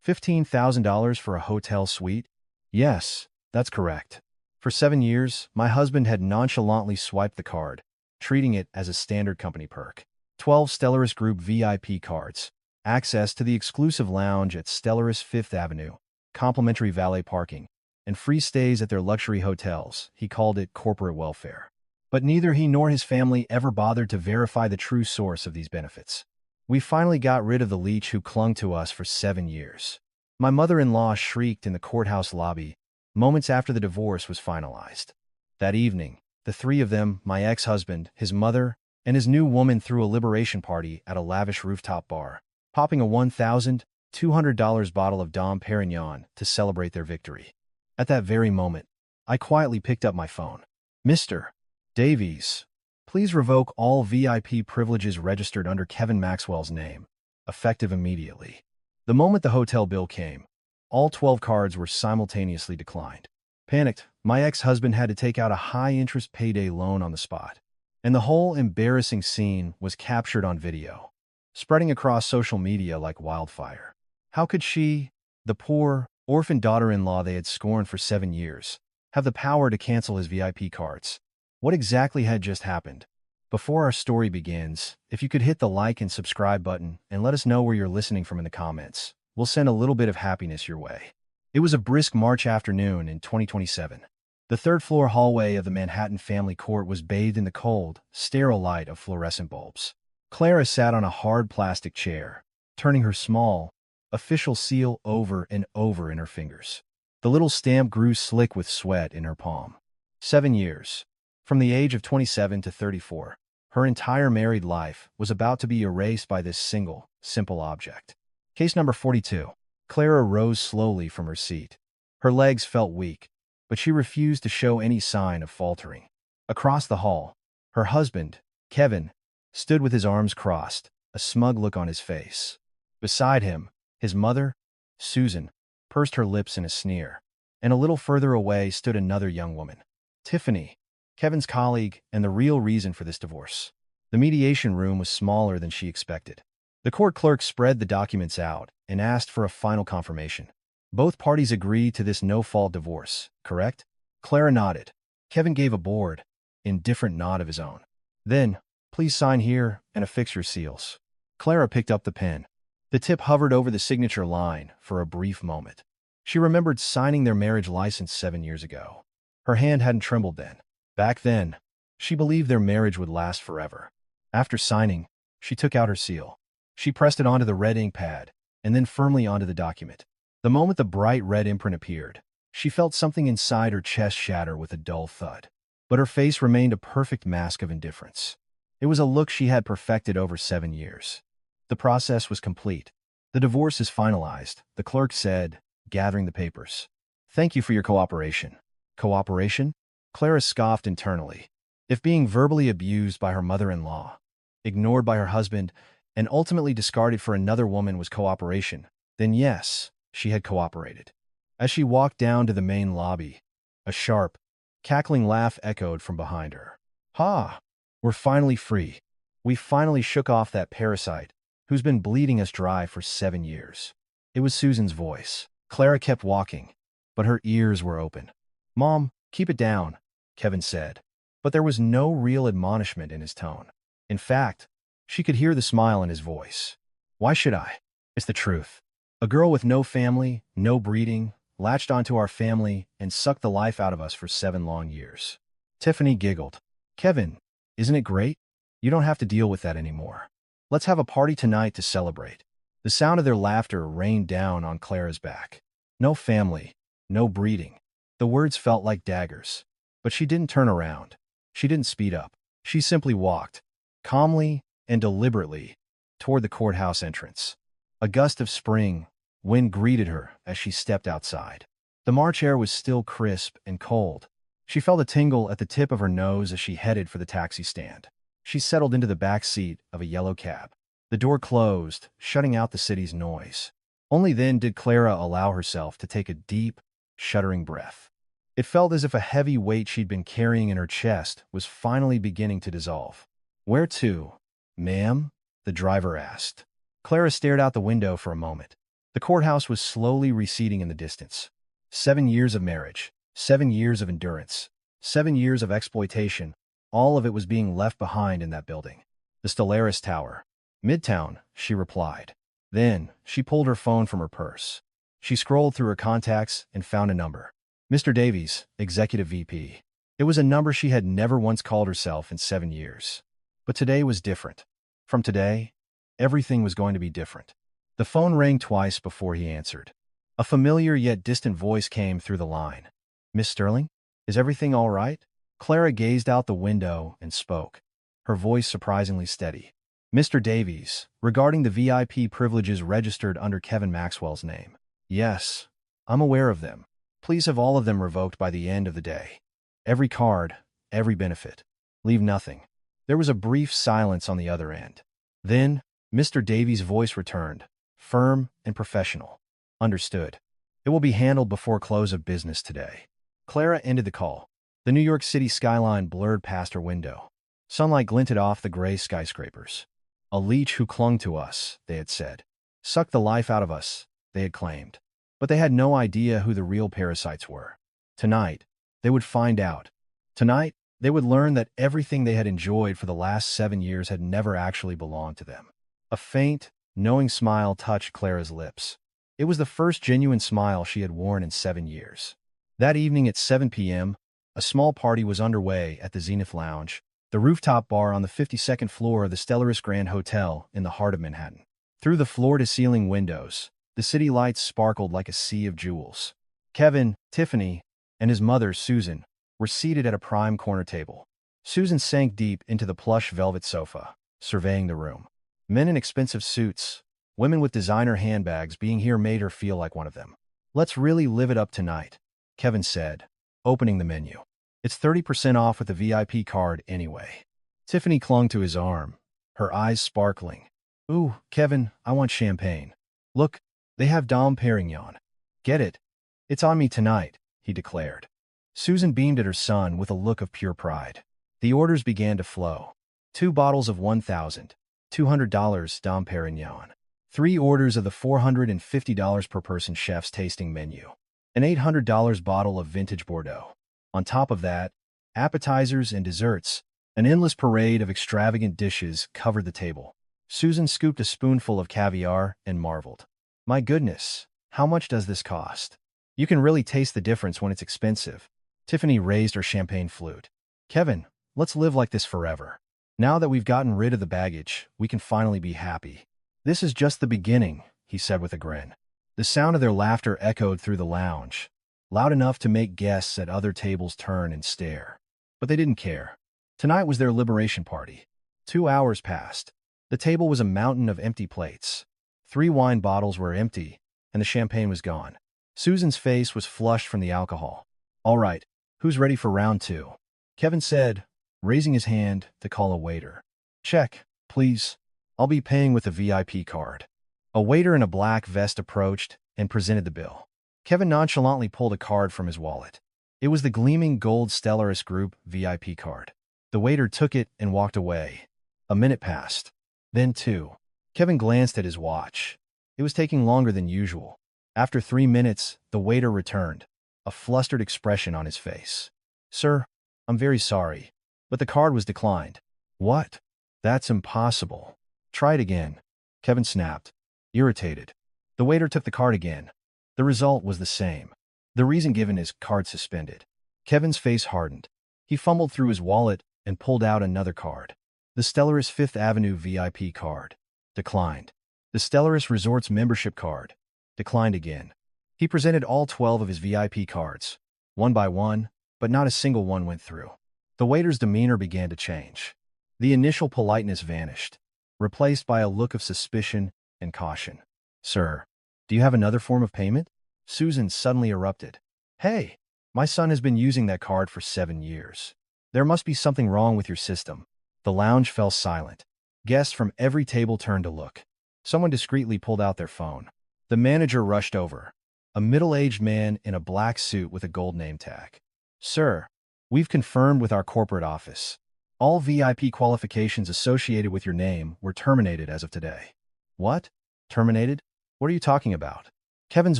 $15,000 for a hotel suite? Yes, that's correct. For 7 years, my husband had nonchalantly swiped the card, treating it as a standard company perk. 12 Stellaris Group VIP cards, access to the exclusive lounge at Stellaris Fifth Avenue, complimentary valet parking, and free stays at their luxury hotels. He called it corporate welfare. But neither he nor his family ever bothered to verify the true source of these benefits. We finally got rid of the leech who clung to us for 7 years. My mother-in-law shrieked in the courthouse lobby moments after the divorce was finalized. That evening, the three of them, my ex-husband, his mother, and his new woman, threw a liberation party at a lavish rooftop bar, popping a $1,200 bottle of Dom Perignon to celebrate their victory. At that very moment, I quietly picked up my phone. Mr. Davies, please revoke all VIP privileges registered under Kevin Maxwell's name, effective immediately. The moment the hotel bill came, all 12 cards were simultaneously declined. Panicked, my ex-husband had to take out a high-interest payday loan on the spot. And the whole embarrassing scene was captured on video, spreading across social media like wildfire. How could she, the poor, orphan daughter-in-law they had scorned for 7 years, have the power to cancel his VIP cards? What exactly had just happened? Before our story begins, if you could hit the like and subscribe button and let us know where you're listening from in the comments, we'll send a little bit of happiness your way. It was a brisk March afternoon in 2027. The third-floor hallway of the Manhattan family court was bathed in the cold, sterile light of fluorescent bulbs. Clara sat on a hard plastic chair, turning her small, official seal over and over in her fingers. The little stamp grew slick with sweat in her palm. 7 years. From the age of 27 to 34, her entire married life was about to be erased by this single, simple object. Case number 42. Clara rose slowly from her seat. Her legs felt weak, but she refused to show any sign of faltering. Across the hall, her husband, Kevin, stood with his arms crossed, a smug look on his face. Beside him, his mother, Susan, pursed her lips in a sneer, and a little further away stood another young woman, Tiffany, Kevin's colleague and the real reason for this divorce. The mediation room was smaller than she expected. The court clerk spread the documents out and asked for a final confirmation. Both parties agreed to this no-fault divorce, correct? Clara nodded. Kevin gave a bored, indifferent nod of his own. Then, please sign here and affix your seals. Clara picked up the pen. The tip hovered over the signature line for a brief moment. She remembered signing their marriage license 7 years ago. Her hand hadn't trembled then. Back then, she believed their marriage would last forever. After signing, she took out her seal. She pressed it onto the red ink pad, and then firmly onto the document. The moment the bright red imprint appeared, she felt something inside her chest shatter with a dull thud. But her face remained a perfect mask of indifference. It was a look she had perfected over 7 years. The process was complete. The divorce is finalized, the clerk said, gathering the papers. Thank you for your cooperation. Cooperation? Clara scoffed internally. If being verbally abused by her mother-in-law, ignored by her husband, and ultimately discarded for another woman was cooperation, then yes, she had cooperated. As she walked down to the main lobby, a sharp, cackling laugh echoed from behind her. Ha! We're finally free. We finally shook off that parasite who's been bleeding us dry for 7 years. It was Susan's voice. Clara kept walking, but her ears were open. Mom, keep it down, Kevin said. But there was no real admonishment in his tone. In fact, she could hear the smile in his voice. Why should I? It's the truth. A girl with no family, no breeding, latched onto our family and sucked the life out of us for 7 long years. Tiffany giggled. Kevin, isn't it great? You don't have to deal with that anymore. Let's have a party tonight to celebrate. The sound of their laughter rained down on Clara's back. No family, no breeding. The words felt like daggers. But she didn't turn around. She didn't speed up. She simply walked, calmly and deliberately, toward the courthouse entrance. A gust of spring wind greeted her as she stepped outside. The March air was still crisp and cold. She felt a tingle at the tip of her nose as she headed for the taxi stand. She settled into the back seat of a yellow cab. The door closed, shutting out the city's noise. Only then did Clara allow herself to take a deep, shuddering breath. It felt as if a heavy weight she'd been carrying in her chest was finally beginning to dissolve. Where to, ma'am? The driver asked. Clara stared out the window for a moment. The courthouse was slowly receding in the distance. 7 years of marriage, 7 years of endurance, 7 years of exploitation, all of it was being left behind in that building. The Stellaris Tower. Midtown, she replied. Then, she pulled her phone from her purse. She scrolled through her contacts and found a number. Mr. Davies, Executive VP. It was a number she had never once called herself in 7 years. But today was different. From today, everything was going to be different. The phone rang twice before he answered. A familiar yet distant voice came through the line. Miss Sterling? Is everything all right? Clara gazed out the window and spoke, her voice surprisingly steady. Mr. Davies, regarding the VIP privileges registered under Kevin Maxwell's name. Yes, I'm aware of them. Please have all of them revoked by the end of the day. Every card, every benefit. Leave nothing. There was a brief silence on the other end. Then, Mr. Davies' voice returned, firm and professional. Understood. It will be handled before close of business today. Clara ended the call. The New York City skyline blurred past her window. Sunlight glinted off the gray skyscrapers. A leech who clung to us, they had said. Sucked the life out of us, they had claimed. But they had no idea who the real parasites were. Tonight, they would find out. Tonight, they would learn that everything they had enjoyed for the last 7 years had never actually belonged to them. A faint, knowing smile touched Clara's lips. It was the first genuine smile she had worn in 7 years. That evening at 7 p.m., a small party was underway at the Zenith Lounge, the rooftop bar on the 52nd floor of the Stellaris Grand Hotel in the heart of Manhattan. Through the floor-to-ceiling windows, the city lights sparkled like a sea of jewels. Kevin, Tiffany, and his mother, Susan, were seated at a prime corner table. Susan sank deep into the plush velvet sofa, surveying the room. Men in expensive suits, women with designer handbags being here made her feel like one of them. Let's really live it up tonight, Kevin said, opening the menu. It's 30% off with a VIP card anyway. Tiffany clung to his arm, her eyes sparkling. Ooh, Kevin, I want champagne. Look, they have Dom Perignon. Get it? It's on me tonight, he declared. Susan beamed at her son with a look of pure pride. The orders began to flow. 2 bottles of $1,200 Dom Perignon. 3 orders of the $450 per person chef's tasting menu. An $800 bottle of vintage Bordeaux. On top of that, appetizers and desserts, an endless parade of extravagant dishes covered the table. Susan scooped a spoonful of caviar and marveled. My goodness, how much does this cost? You can really taste the difference when it's expensive. Tiffany raised her champagne flute. Kevin, let's live like this forever. Now that we've gotten rid of the baggage, we can finally be happy. This is just the beginning, he said with a grin. The sound of their laughter echoed through the lounge, loud enough to make guests at other tables turn and stare. But they didn't care. Tonight was their liberation party. 2 hours passed. The table was a mountain of empty plates. 3 wine bottles were empty, and the champagne was gone. Susan's face was flushed from the alcohol. All right, who's ready for round 2? Kevin said, raising his hand to call a waiter. Check, please. I'll be paying with a VIP card. A waiter in a black vest approached and presented the bill. Kevin nonchalantly pulled a card from his wallet. It was the gleaming gold Stellaris Group VIP card. The waiter took it and walked away. A minute passed. Then 2. Kevin glanced at his watch. It was taking longer than usual. After 3 minutes, the waiter returned, a flustered expression on his face. Sir, I'm very sorry, but the card was declined. What? That's impossible. Try it again. Kevin snapped, irritated. The waiter took the card again. The result was the same. The reason given is card suspended. Kevin's face hardened. He fumbled through his wallet and pulled out another card. The Stellaris Fifth Avenue VIP card. Declined. The Stellaris Resorts membership card. Declined again. He presented all 12 of his VIP cards, one by one, but not a single one went through. The waiter's demeanor began to change. The initial politeness vanished, replaced by a look of suspicion and caution. Sir, do you have another form of payment? Susan suddenly erupted. Hey, my son has been using that card for 7 years. There must be something wrong with your system. The lounge fell silent. Guests from every table turned to look. Someone discreetly pulled out their phone. The manager rushed over. A middle-aged man in a black suit with a gold name tag. Sir, we've confirmed with our corporate office. All VIP qualifications associated with your name were terminated as of today. What? Terminated? What are you talking about? Kevin's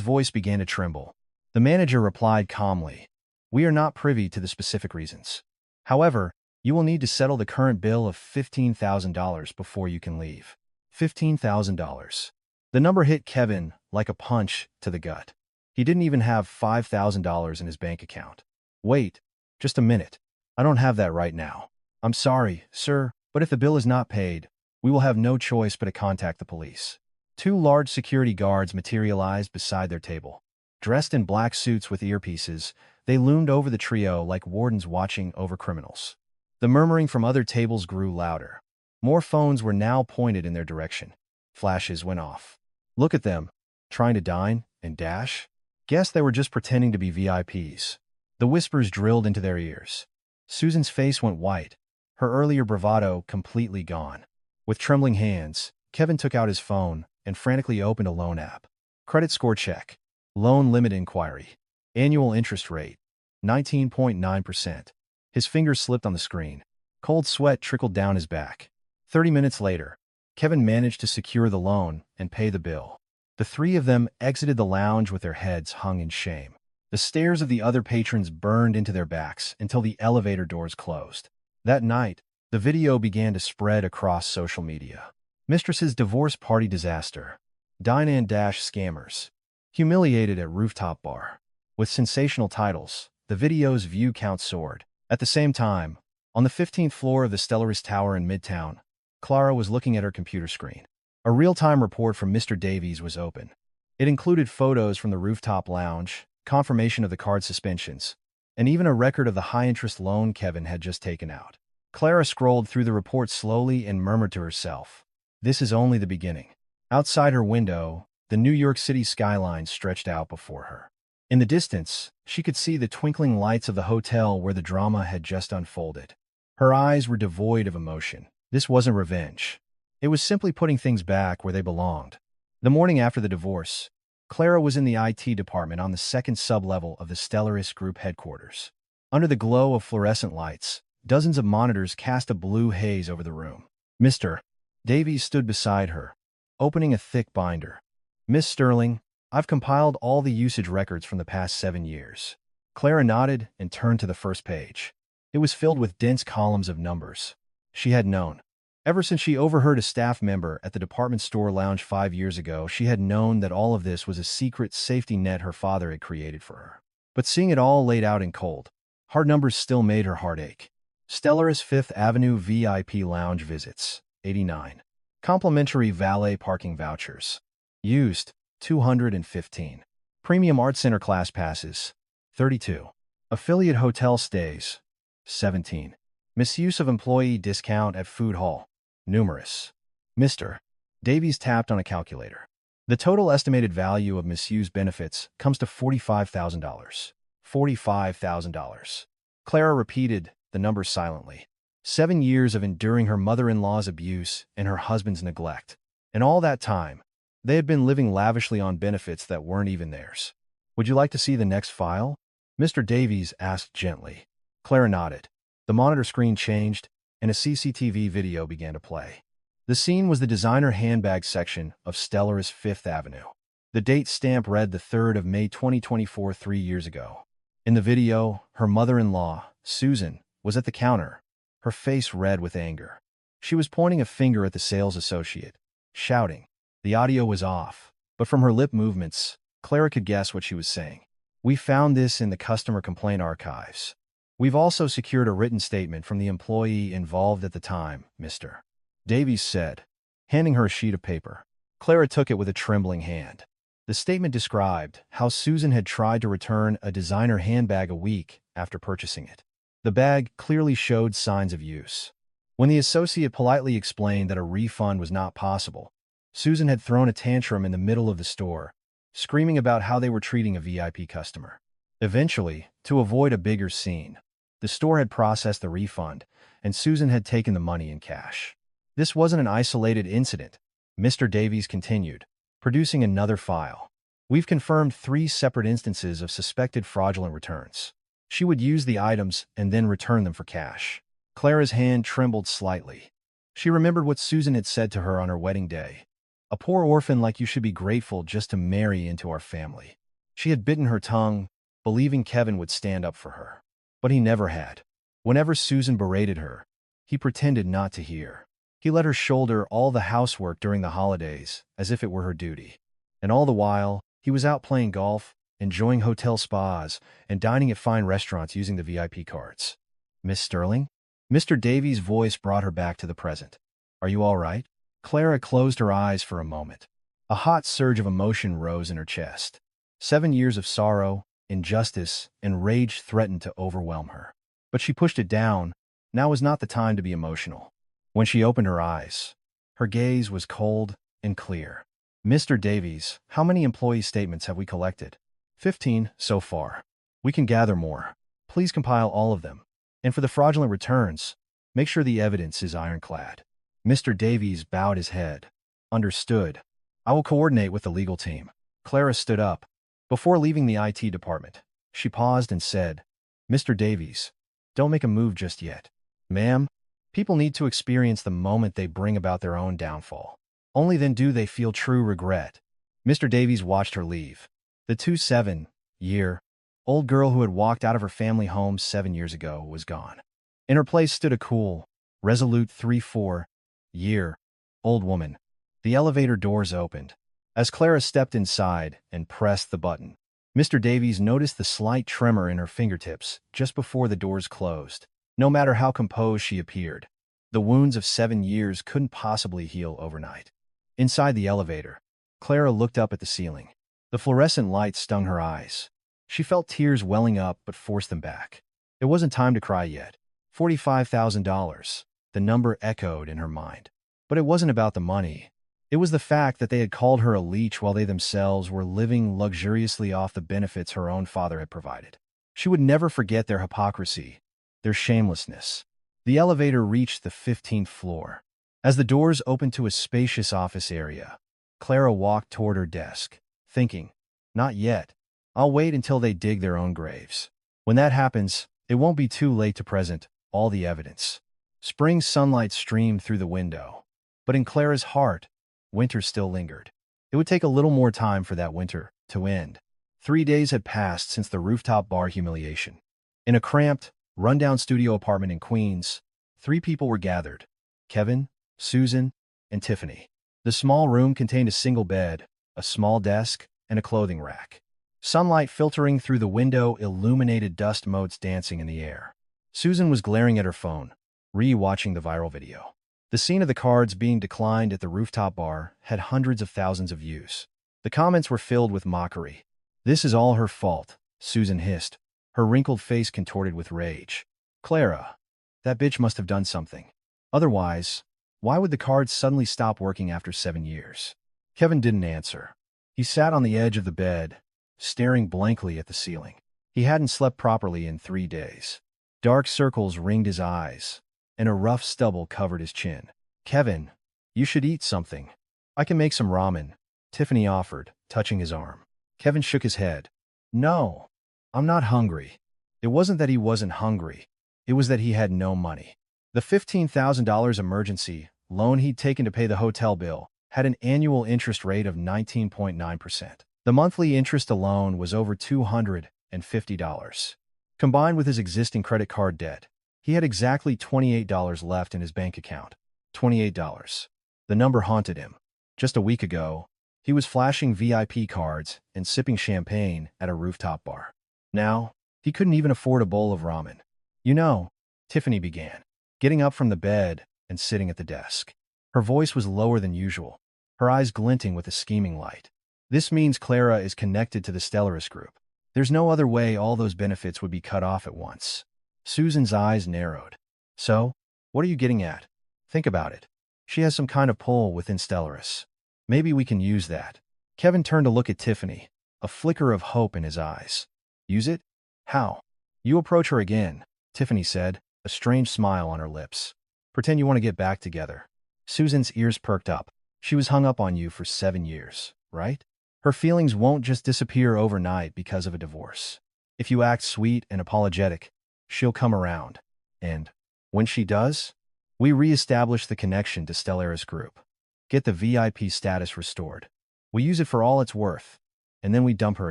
voice began to tremble. The manager replied calmly, "We are not privy to the specific reasons. However, you will need to settle the current bill of $15,000 before you can leave." $15,000. The number hit Kevin like a punch to the gut. He didn't even have $5,000 in his bank account. "Wait, just a minute. I don't have that right now. I'm sorry, sir, but if the bill is not paid, we will have no choice but to contact the police." Two large security guards materialized beside their table. Dressed in black suits with earpieces, they loomed over the trio like wardens watching over criminals. The murmuring from other tables grew louder. More phones were now pointed in their direction. Flashes went off. "Look at them, trying to dine and dash. Guess they were just pretending to be VIPs." The whispers drilled into their ears. Susan's face went white, her earlier bravado completely gone. With trembling hands, Kevin took out his phone and frantically opened a loan app. Credit score check. Loan limit inquiry. Annual interest rate. 19.9%. His fingers slipped on the screen. Cold sweat trickled down his back. 30 minutes later, Kevin managed to secure the loan and pay the bill. The three of them exited the lounge with their heads hung in shame. The stares of the other patrons burned into their backs until the elevator doors closed. That night, the video began to spread across social media. Mistress's divorce party disaster. Dine and dash scammers. Humiliated at rooftop bar. With sensational titles, the video's view count soared. At the same time, on the 15th floor of the Stellaris Tower in Midtown, Clara was looking at her computer screen. A real-time report from Mr. Davies was open. It included photos from the rooftop lounge, confirmation of the card suspensions, and even a record of the high-interest loan Kevin had just taken out. Clara scrolled through the report slowly and murmured to herself, "This is only the beginning." Outside her window, the New York City skyline stretched out before her. In the distance, she could see the twinkling lights of the hotel where the drama had just unfolded. Her eyes were devoid of emotion. This wasn't revenge. It was simply putting things back where they belonged. The morning after the divorce, Clara was in the IT department on the second sub-level of the Stellaris Group headquarters. Under the glow of fluorescent lights, dozens of monitors cast a blue haze over the room. Mr. Davies stood beside her, opening a thick binder. "Miss Sterling, I've compiled all the usage records from the past 7 years." Clara nodded and turned to the first page. It was filled with dense columns of numbers. She had known. Ever since she overheard a staff member at the department store lounge 5 years ago, she had known that all of this was a secret safety net her father had created for her. But seeing it all laid out in cold, hard numbers still made her heart ache. Stellaris 5th Avenue VIP lounge visits, 89. Complimentary valet parking vouchers. Used, 215. Premium Art Center class passes, 32. Affiliate hotel stays, 17. Misuse of employee discount at food hall, numerous. Mr. Davies tapped on a calculator. The total estimated value of misused benefits comes to $45,000. $45,000. Clara repeated the number silently. 7 years of enduring her mother-in-law's abuse and her husband's neglect. And all that time, they had been living lavishly on benefits that weren't even theirs. "Would you like to see the next file?" Mr. Davies asked gently. Clara nodded. The monitor screen changed, and a CCTV video began to play. The scene was the designer handbag section of Stellaris 5th Avenue. The date stamp read the 3rd of May 2024, 3 years ago. In the video, her mother-in-law, Susan, was at the counter, her face red with anger. She was pointing a finger at the sales associate, shouting. The audio was off, but from her lip movements, Clara could guess what she was saying. "We found this in the customer complaint archives. We've also secured a written statement from the employee involved at the time," Mr. Davies said, handing her a sheet of paper. Clara took it with a trembling hand. The statement described how Susan had tried to return a designer handbag a week after purchasing it. The bag clearly showed signs of use. When the associate politely explained that a refund was not possible, Susan had thrown a tantrum in the middle of the store, screaming about how they were treating a VIP customer. Eventually, to avoid a bigger scene, the store had processed the refund, and Susan had taken the money in cash. This wasn't an isolated incident, Mr. Davies continued, producing another file. "We've confirmed 3 separate instances of suspected fraudulent returns. She would use the items and then return them for cash." Clara's hand trembled slightly. She remembered what Susan had said to her on her wedding day. A poor orphan like you should be grateful just to marry into our family. She had bitten her tongue, believing Kevin would stand up for her. But he never had. Whenever Susan berated her, he pretended not to hear. He let her shoulder all the housework during the holidays, as if it were her duty. And all the while, he was out playing golf, enjoying hotel spas, and dining at fine restaurants using the VIP cards. Miss Sterling? Mr. Davies' voice brought her back to the present. Are you all right? Clara closed her eyes for a moment. A hot surge of emotion rose in her chest. 7 years of sorrow, injustice, and rage threatened to overwhelm her. But she pushed it down. Now was not the time to be emotional. When she opened her eyes, her gaze was cold and clear. Mr. Davies, how many employee statements have we collected? 15 so far. We can gather more. Please compile all of them. And for the fraudulent returns, make sure the evidence is ironclad. Mr. Davies bowed his head. Understood. I will coordinate with the legal team. Clara stood up. Before leaving the IT department, she paused and said, Mr. Davies, don't make a move just yet. Ma'am, people need to experience the moment they bring about their own downfall. Only then do they feel true regret. Mr. Davies watched her leave. The 27-year-old girl who had walked out of her family home 7 years ago was gone. In her place stood a cool, resolute 3-4-year-old woman. The elevator doors opened. As Clara stepped inside and pressed the button, Mr. Davies noticed the slight tremor in her fingertips just before the doors closed. No matter how composed she appeared, the wounds of 7 years couldn't possibly heal overnight. Inside the elevator, Clara looked up at the ceiling. The fluorescent light stung her eyes. She felt tears welling up but forced them back. It wasn't time to cry yet. $45,000. The number echoed in her mind. But it wasn't about the money. It was the fact that they had called her a leech while they themselves were living luxuriously off the benefits her own father had provided. She would never forget their hypocrisy, their shamelessness. The elevator reached the 15th floor. As the doors opened to a spacious office area, Clara walked toward her desk, thinking, not yet. I'll wait until they dig their own graves. When that happens, it won't be too late to present all the evidence. Spring sunlight streamed through the window. But in Clara's heart, winter still lingered. It would take a little more time for that winter to end. 3 days had passed since the rooftop bar humiliation. In a cramped, rundown studio apartment in Queens, 3 people were gathered: Kevin, Susan, and Tiffany. The small room contained a single bed, a small desk, and a clothing rack. Sunlight filtering through the window illuminated dust motes dancing in the air. Susan was glaring at her phone, re-watching the viral video. The scene of the cards being declined at the rooftop bar had hundreds of thousands of views. The comments were filled with mockery. This is all her fault, Susan hissed, her wrinkled face contorted with rage. Clara, that bitch must have done something. Otherwise, why would the cards suddenly stop working after 7 years? Kevin didn't answer. He sat on the edge of the bed, staring blankly at the ceiling. He hadn't slept properly in 3 days. Dark circles ringed his eyes, and a rough stubble covered his chin. Kevin, you should eat something. I can make some ramen, Tiffany offered, touching his arm. Kevin shook his head. No, I'm not hungry. It wasn't that he wasn't hungry. It was that he had no money. The $15,000 emergency loan he'd taken to pay the hotel bill had an annual interest rate of 19.9%. The monthly interest alone was over $250. Combined with his existing credit card debt, he had exactly $28 left in his bank account. $28. The number haunted him. Just a week ago, he was flashing VIP cards and sipping champagne at a rooftop bar. Now, he couldn't even afford a bowl of ramen. You know, Tiffany began, getting up from the bed and sitting at the desk. Her voice was lower than usual, her eyes glinting with a scheming light. This means Clara is connected to the Stellarist Group. There's no other way all those benefits would be cut off at once. Susan's eyes narrowed. So, what are you getting at? Think about it. She has some kind of pull within Stellaris. Maybe we can use that. Kevin turned to look at Tiffany, a flicker of hope in his eyes. Use it? How? You approach her again, Tiffany said, a strange smile on her lips. Pretend you want to get back together. Susan's ears perked up. She was hung up on you for 7 years, right? Her feelings won't just disappear overnight because of a divorce. If you act sweet and apologetic, she'll come around. And when she does, we re-establish the connection to Stellaris Group. get the VIP status restored. We use it for all it's worth, and then we dump her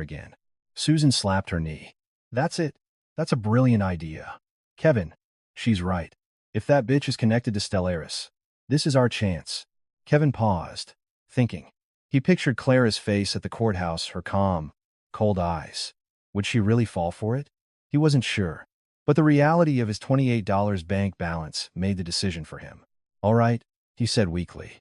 again. Susan slapped her knee. That's it. That's a brilliant idea. Kevin, she's right. If that bitch is connected to Stellaris, this is our chance. Kevin paused, thinking. He pictured Clara's face at the courthouse, her calm, cold eyes. Would she really fall for it? He wasn't sure. But the reality of his $28 bank balance made the decision for him. All right, he said weakly.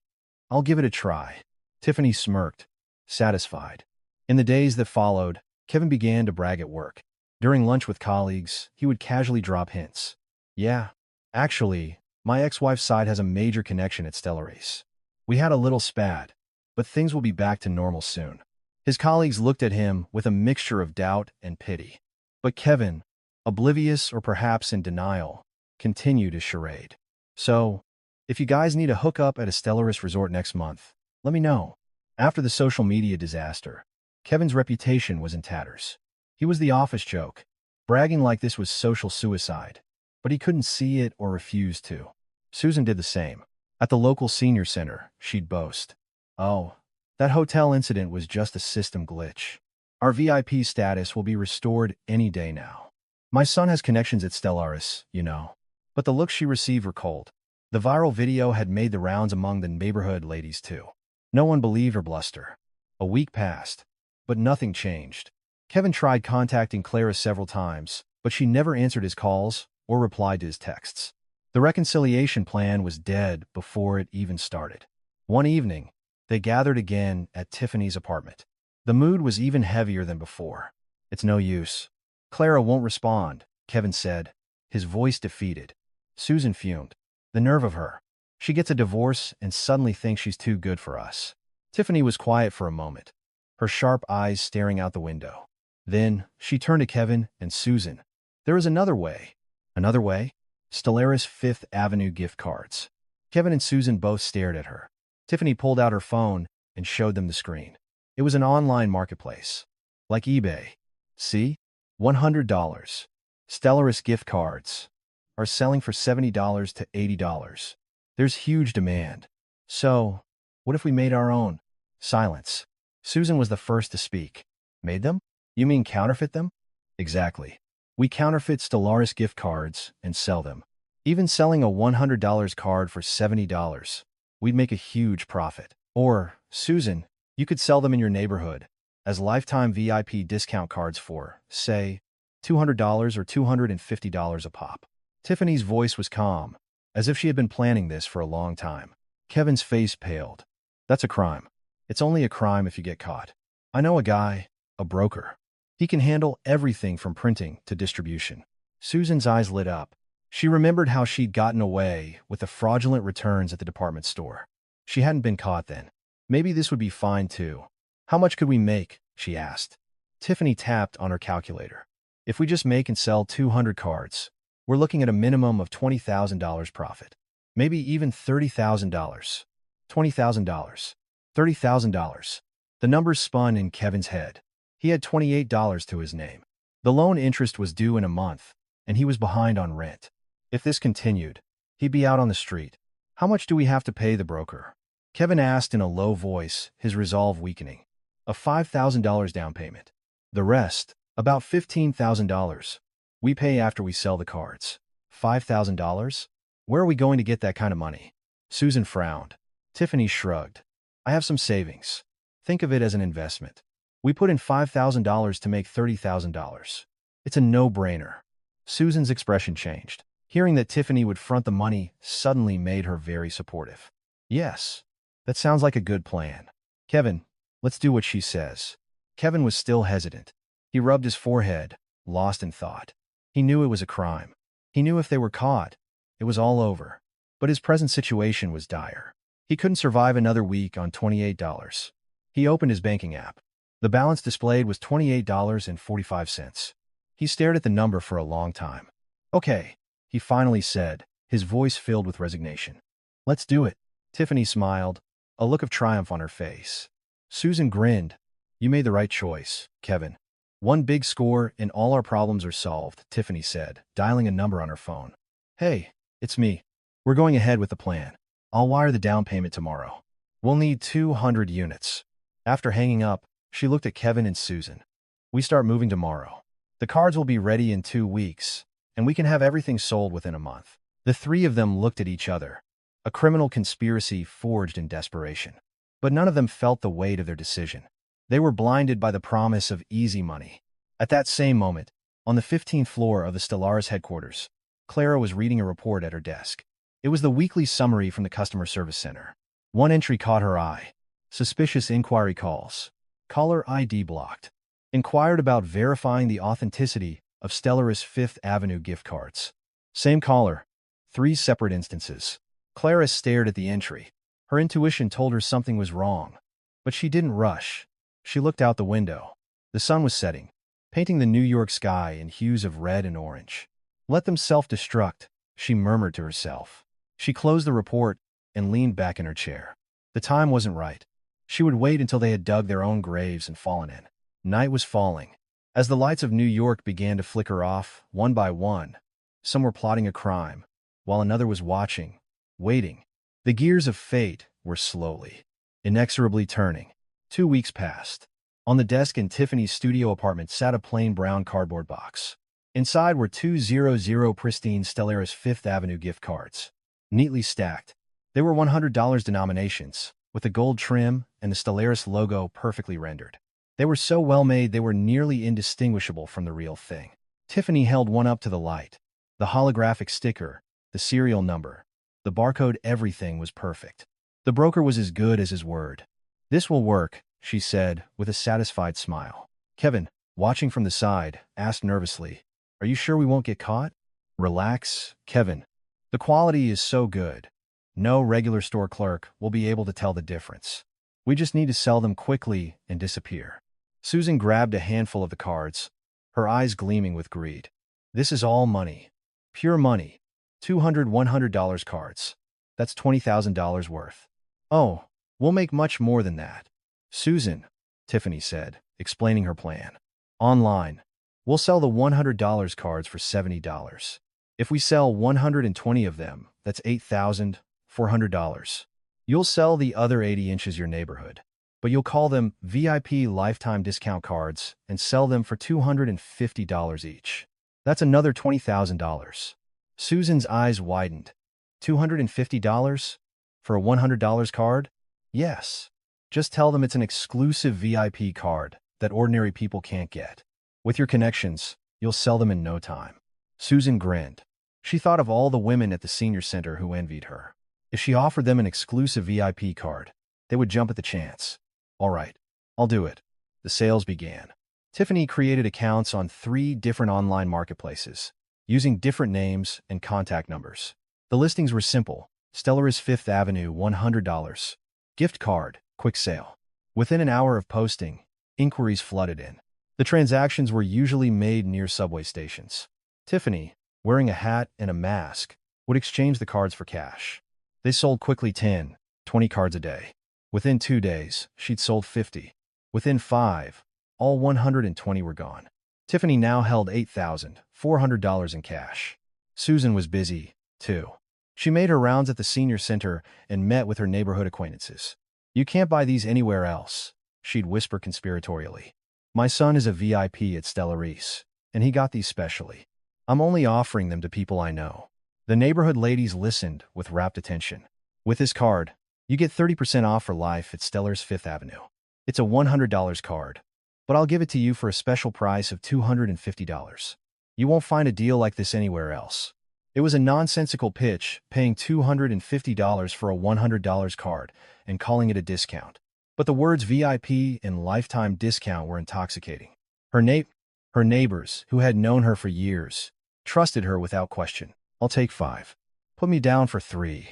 I'll give it a try. Tiffany smirked, satisfied. In the days that followed, Kevin began to brag at work. During lunch with colleagues, he would casually drop hints. Yeah, actually, my ex-wife's side has a major connection at Stellaris. We had a little spat, but things will be back to normal soon. His colleagues looked at him with a mixture of doubt and pity. But Kevin, oblivious or perhaps in denial, continued his charade. So, if you guys need a hookup at a Stellaris resort next month, let me know. After the social media disaster, Kevin's reputation was in tatters. He was the office joke, bragging like this was social suicide, but he couldn't see it or refuse to. Susan did the same. At the local senior center, she'd boast. Oh, that hotel incident was just a system glitch. Our VIP status will be restored any day now. My son has connections at Stellaris, you know. But the looks she received were cold. The viral video had made the rounds among the neighborhood ladies too. No one believed her bluster. A week passed, but nothing changed. Kevin tried contacting Clara several times, but she never answered his calls or replied to his texts. The reconciliation plan was dead before it even started. One evening, they gathered again at Tiffany's apartment. The mood was even heavier than before. It's no use. Clara won't respond, Kevin said, his voice defeated. Susan fumed. The nerve of her. She gets a divorce and suddenly thinks she's too good for us. Tiffany was quiet for a moment, her sharp eyes staring out the window. Then, she turned to Kevin and Susan. There is another way. Another way? Stellaris Fifth Avenue gift cards. Kevin and Susan both stared at her. Tiffany pulled out her phone and showed them the screen. It was an online marketplace. Like eBay. See? $100. Stellaris gift cards are selling for $70 to $80. There's huge demand. So, what if we made our own? Silence. Susan was the first to speak. Made them? You mean counterfeit them? Exactly. We counterfeit Stellaris gift cards and sell them. Even selling a $100 card for $70, we'd make a huge profit. Or, Susan, you could sell them in your neighborhood as lifetime VIP discount cards for, say, $200 or $250 a pop. Tiffany's voice was calm, as if she had been planning this for a long time. Kevin's face paled. That's a crime. It's only a crime if you get caught. I know a guy, a broker. He can handle everything from printing to distribution. Susan's eyes lit up. She remembered how she'd gotten away with the fraudulent returns at the department store. She hadn't been caught then. Maybe this would be fine too. How much could we make? She asked. Tiffany tapped on her calculator. If we just make and sell 200 cards, we're looking at a minimum of $20,000 profit. Maybe even $30,000. $20,000. $30,000. The numbers spun in Kevin's head. He had $28 to his name. The loan interest was due in a month, and he was behind on rent. If this continued, he'd be out on the street. How much do we have to pay the broker? Kevin asked in a low voice, his resolve weakening. A $5,000 down payment. The rest, about $15,000, we pay after we sell the cards. $5,000? Where are we going to get that kind of money? Susan frowned. Tiffany shrugged. I have some savings. Think of it as an investment. We put in $5,000 to make $30,000. It's a no-brainer. Susan's expression changed. Hearing that Tiffany would front the money suddenly made her very supportive. Yes, that sounds like a good plan. Kevin, let's do what she says. Kevin was still hesitant. He rubbed his forehead, lost in thought. He knew it was a crime. He knew if they were caught, it was all over. But his present situation was dire. He couldn't survive another week on $28. He opened his banking app. The balance displayed was $28.45. He stared at the number for a long time. Okay, he finally said, his voice filled with resignation. Let's do it. Tiffany smiled, a look of triumph on her face. Susan grinned. You made the right choice, Kevin. One big score and all our problems are solved, Tiffany said, dialing a number on her phone. Hey, it's me. We're going ahead with the plan. I'll wire the down payment tomorrow. We'll need 200 units. After hanging up, she looked at Kevin and Susan. We start moving tomorrow. The cards will be ready in 2 weeks, and we can have everything sold within a month. The three of them looked at each other, a criminal conspiracy forged in desperation. But none of them felt the weight of their decision. They were blinded by the promise of easy money. At that same moment, on the 15th floor of the Stellaris headquarters, Clara was reading a report at her desk. It was the weekly summary from the customer service center. One entry caught her eye. Suspicious inquiry calls. Caller ID blocked. Inquired about verifying the authenticity of Stellaris 5th Avenue gift cards. Same caller. 3 separate instances. Clara stared at the entry. Her intuition told her something was wrong. But she didn't rush. She looked out the window. The sun was setting, painting the New York sky in hues of red and orange. Let them self-destruct, she murmured to herself. She closed the report and leaned back in her chair. The time wasn't right. She would wait until they had dug their own graves and fallen in. Night was falling. As the lights of New York began to flicker off, one by one, some were plotting a crime, while another was watching, waiting. The gears of fate were slowly, inexorably turning. 2 weeks passed. On the desk in Tiffany's studio apartment sat a plain brown cardboard box. Inside were 200 pristine Stellaris 5th Avenue gift cards, neatly stacked. They were $100 denominations, with the gold trim and the Stellaris logo perfectly rendered. They were so well made they were nearly indistinguishable from the real thing. Tiffany held one up to the light. The holographic sticker, the serial number, the barcode, everything was perfect. The broker was as good as his word. This will work, she said, with a satisfied smile. Kevin, watching from the side, asked nervously, "Are you sure we won't get caught?" "Relax, Kevin. The quality is so good. No regular store clerk will be able to tell the difference. We just need to sell them quickly and disappear." Susan grabbed a handful of the cards, her eyes gleaming with greed. "This is all money. Pure money. 200 $100 cards. That's $20,000 worth." "Oh, we'll make much more than that." "Susan," Tiffany said, explaining her plan. "Online. We'll sell the $100 cards for $70. If we sell 120 of them, that's $8,400. You'll sell the other 80 inches your neighborhood, but you'll call them VIP lifetime discount cards and sell them for $250 each. That's another $20,000. Susan's eyes widened. $250? For a $100 card? Yes. Just tell them it's an exclusive VIP card that ordinary people can't get. With your connections, you'll sell them in no time. Susan grinned. She thought of all the women at the senior center who envied her. If she offered them an exclusive VIP card, they would jump at the chance. All right, I'll do it. The sales began. Tiffany created accounts on 3 different online marketplaces, using different names and contact numbers. The listings were simple. Stellaris 5th Avenue, $100. Gift card, quick sale. Within an hour of posting, inquiries flooded in. The transactions were usually made near subway stations. Tiffany, wearing a hat and a mask, would exchange the cards for cash. They sold quickly 10, 20 cards a day. Within 2 days, she'd sold 50. Within 5, all 120 were gone. Tiffany now held $8,400 in cash. Susan was busy, too. She made her rounds at the senior center and met with her neighborhood acquaintances. "You can't buy these anywhere else," she'd whisper conspiratorially. "My son is a VIP at Stellaris, and he got these specially. I'm only offering them to people I know." The neighborhood ladies listened with rapt attention. "With this card, you get 30% off for life at Stellaris 5th Avenue. It's a $100 card, but I'll give it to you for a special price of $250. You won't find a deal like this anywhere else." It was a nonsensical pitch, paying $250 for a $100 card and calling it a discount. But the words VIP and lifetime discount were intoxicating. Her neighbors, who had known her for years, trusted her without question. "I'll take 5. Put me down for 3.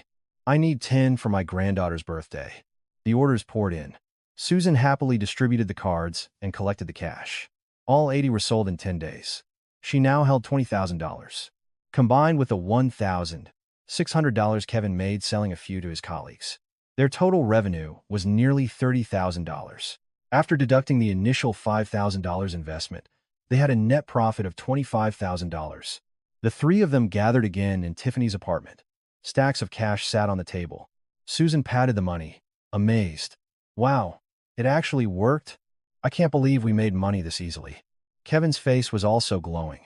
I need 10 for my granddaughter's birthday." The orders poured in. Susan happily distributed the cards and collected the cash. All 80 were sold in 10 days. She now held $20,000. Combined with the $1,600 Kevin made selling a few to his colleagues, their total revenue was nearly $30,000. After deducting the initial $5,000 investment, they had a net profit of $25,000. The 3 of them gathered again in Tiffany's apartment. Stacks of cash sat on the table. Susan patted the money, amazed. Wow, it actually worked? I can't believe we made money this easily. Kevin's face was also glowing.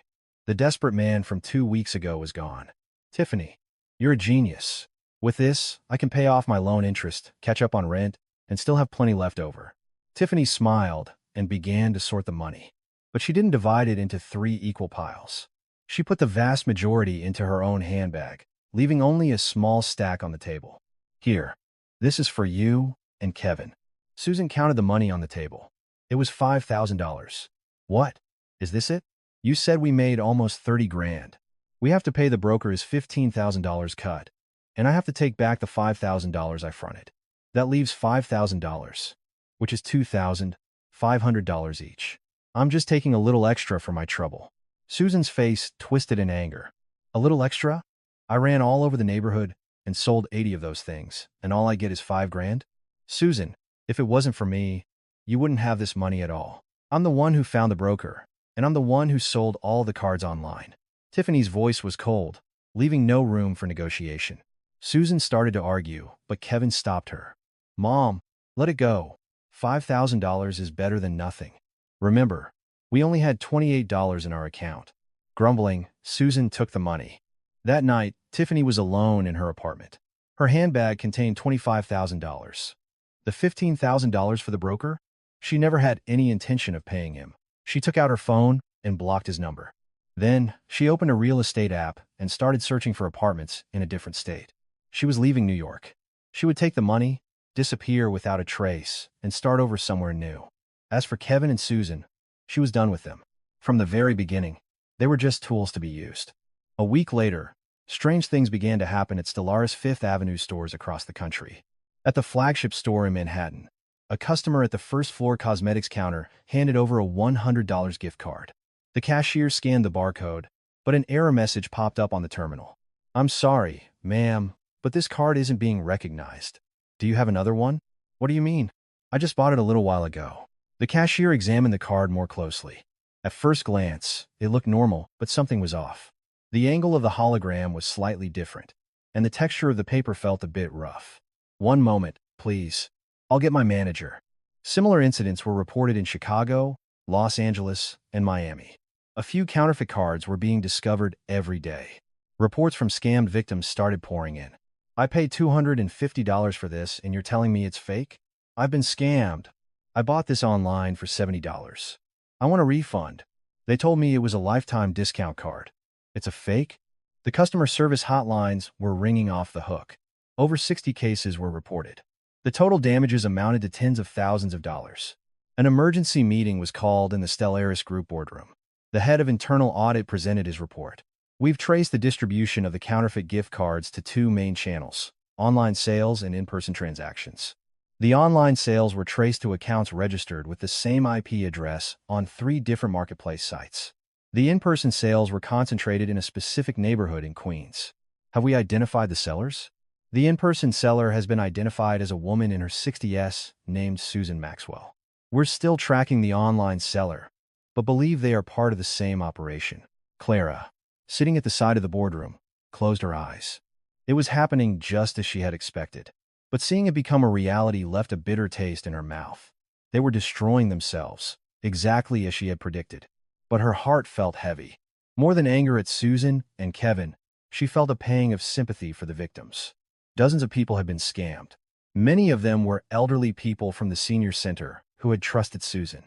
The desperate man from 2 weeks ago was gone. Tiffany, you're a genius. With this, I can pay off my loan interest, catch up on rent, and still have plenty left over. Tiffany smiled and began to sort the money. But she didn't divide it into 3 equal piles. She put the vast majority into her own handbag, leaving only a small stack on the table. Here, this is for you and Kevin. Susan counted the money on the table. It was $5,000. What? Is this it? You said we made almost 30 grand. We have to pay the broker his $15,000 cut, and I have to take back the $5,000 I fronted. That leaves $5,000, which is $2,500 each. I'm just taking a little extra for my trouble. Susan's face twisted in anger. A little extra? I ran all over the neighborhood and sold 80 of those things, and all I get is 5 grand? Susan, if it wasn't for me, you wouldn't have this money at all. I'm the one who found the broker, and I'm the one who sold all the cards online. Tiffany's voice was cold, leaving no room for negotiation. Susan started to argue, but Kevin stopped her. Mom, let it go. $5,000 is better than nothing. Remember, we only had $28 in our account. Grumbling, Susan took the money. That night, Tiffany was alone in her apartment. Her handbag contained $25,000. The $15,000 for the broker? She never had any intention of paying him. She took out her phone and blocked his number. Then, she opened a real estate app and started searching for apartments in a different state. She was leaving New York. She would take the money, disappear without a trace, and start over somewhere new. As for Kevin and Susan, she was done with them. From the very beginning, they were just tools to be used. A week later, strange things began to happen at Stellaris Fifth Avenue stores across the country. At the flagship store in Manhattan, a customer at the first-floor cosmetics counter handed over a $100 gift card. The cashier scanned the barcode, but an error message popped up on the terminal. I'm sorry, ma'am, but this card isn't being recognized. Do you have another one? What do you mean? I just bought it a little while ago. The cashier examined the card more closely. At first glance, it looked normal, but something was off. The angle of the hologram was slightly different, and the texture of the paper felt a bit rough. One moment, please. I'll get my manager. Similar incidents were reported in Chicago, Los Angeles, and Miami. A few counterfeit cards were being discovered every day. Reports from scammed victims started pouring in. I paid $250 for this, and you're telling me it's fake? I've been scammed. I bought this online for $70. I want a refund. They told me it was a lifetime discount card. It's a fake? The customer service hotlines were ringing off the hook. Over 60 cases were reported. The total damages amounted to tens of thousands of dollars. An emergency meeting was called in the Stellaris Group boardroom. The head of internal audit presented his report. We've traced the distribution of the counterfeit gift cards to 2 main channels: online sales and in-person transactions. The online sales were traced to accounts registered with the same IP address on 3 different marketplace sites. The in-person sales were concentrated in a specific neighborhood in Queens. Have we identified the sellers? The in-person seller has been identified as a woman in her 60s named Susan Maxwell. We're still tracking the online seller, but believe they are part of the same operation. Clara, sitting at the side of the boardroom, closed her eyes. It was happening just as she had expected, but seeing it become a reality left a bitter taste in her mouth. They were destroying themselves, exactly as she had predicted. But her heart felt heavy. More than anger at Susan and Kevin, she felt a pang of sympathy for the victims. Dozens of people had been scammed. Many of them were elderly people from the senior center who had trusted Susan.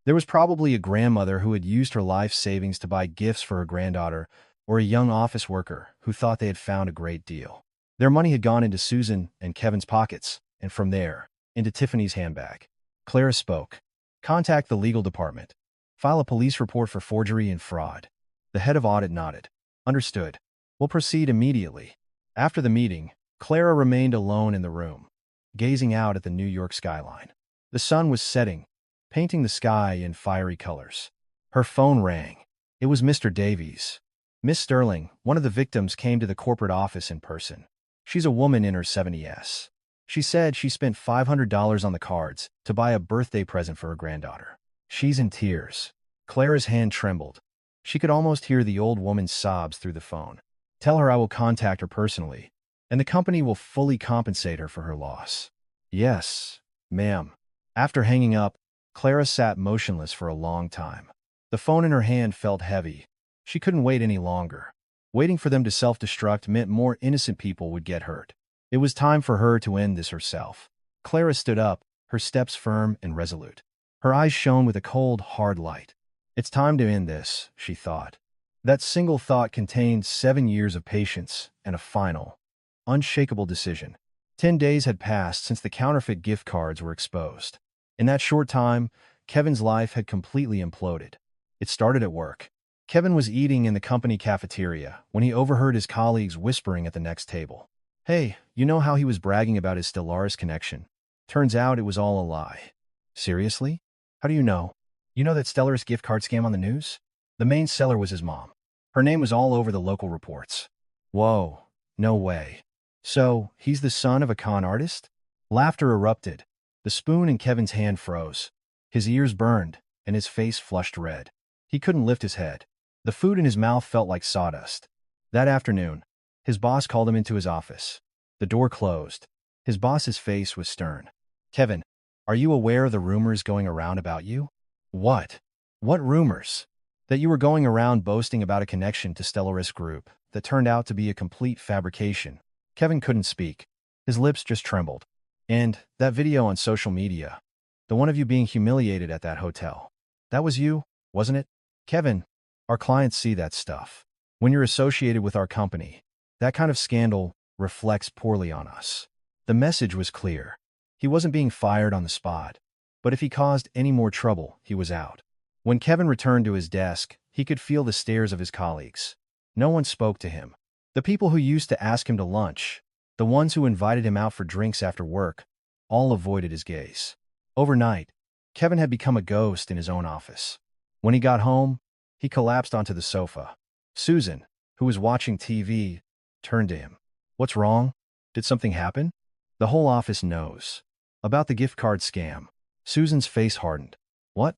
There was probably a grandmother who had used her life savings to buy gifts for her granddaughter, or a young office worker who thought they had found a great deal. Their money had gone into Susan and Kevin's pockets, and from there, into Tiffany's handbag. Clara spoke. Contact the legal department. File a police report for forgery and fraud. The head of audit nodded. Understood. We'll proceed immediately. After the meeting, Clara remained alone in the room, gazing out at the New York skyline. The sun was setting, painting the sky in fiery colors. Her phone rang. It was Mr. Davies. Miss Sterling, one of the victims, came to the corporate office in person. She's a woman in her 70s. She said she spent $500 on the cards to buy a birthday present for her granddaughter. She's in tears. Clara's hand trembled. She could almost hear the old woman's sobs through the phone. Tell her I will contact her personally, and the company will fully compensate her for her loss. Yes, ma'am. After hanging up, Clara sat motionless for a long time. The phone in her hand felt heavy. She couldn't wait any longer. Waiting for them to self-destruct meant more innocent people would get hurt. It was time for her to end this herself. Clara stood up, her steps firm and resolute. Her eyes shone with a cold, hard light. It's time to end this, she thought. That single thought contained 7 years of patience and a final, unshakable decision. 10 days had passed since the counterfeit gift cards were exposed. In that short time, Kevin's life had completely imploded. It started at work. Kevin was eating in the company cafeteria when he overheard his colleagues whispering at the next table. Hey, you know how he was bragging about his Stellaris connection? Turns out it was all a lie. Seriously? How do you know? You know that Stellaris gift card scam on the news? The main seller was his mom. Her name was all over the local reports. Whoa, no way. So, he's the son of a con artist? Laughter erupted. The spoon in Kevin's hand froze. His ears burned, and his face flushed red. He couldn't lift his head. The food in his mouth felt like sawdust. That afternoon, his boss called him into his office. The door closed. His boss's face was stern. Kevin, are you aware of the rumors going around about you? What? What rumors? That you were going around boasting about a connection to Stellaris Group that turned out to be a complete fabrication. Kevin couldn't speak. His lips just trembled. And that video on social media, the one of you being humiliated at that hotel, that was you, wasn't it? Kevin, our clients see that stuff. When you're associated with our company, that kind of scandal reflects poorly on us. The message was clear. He wasn't being fired on the spot, but if he caused any more trouble, he was out. When Kevin returned to his desk, he could feel the stares of his colleagues. No one spoke to him. The people who used to ask him to lunch, the ones who invited him out for drinks after work, all avoided his gaze. Overnight, Kevin had become a ghost in his own office. When he got home, he collapsed onto the sofa. Susan, who was watching TV, turned to him. What's wrong? Did something happen? The whole office knows. About the gift card scam. Susan's face hardened. What?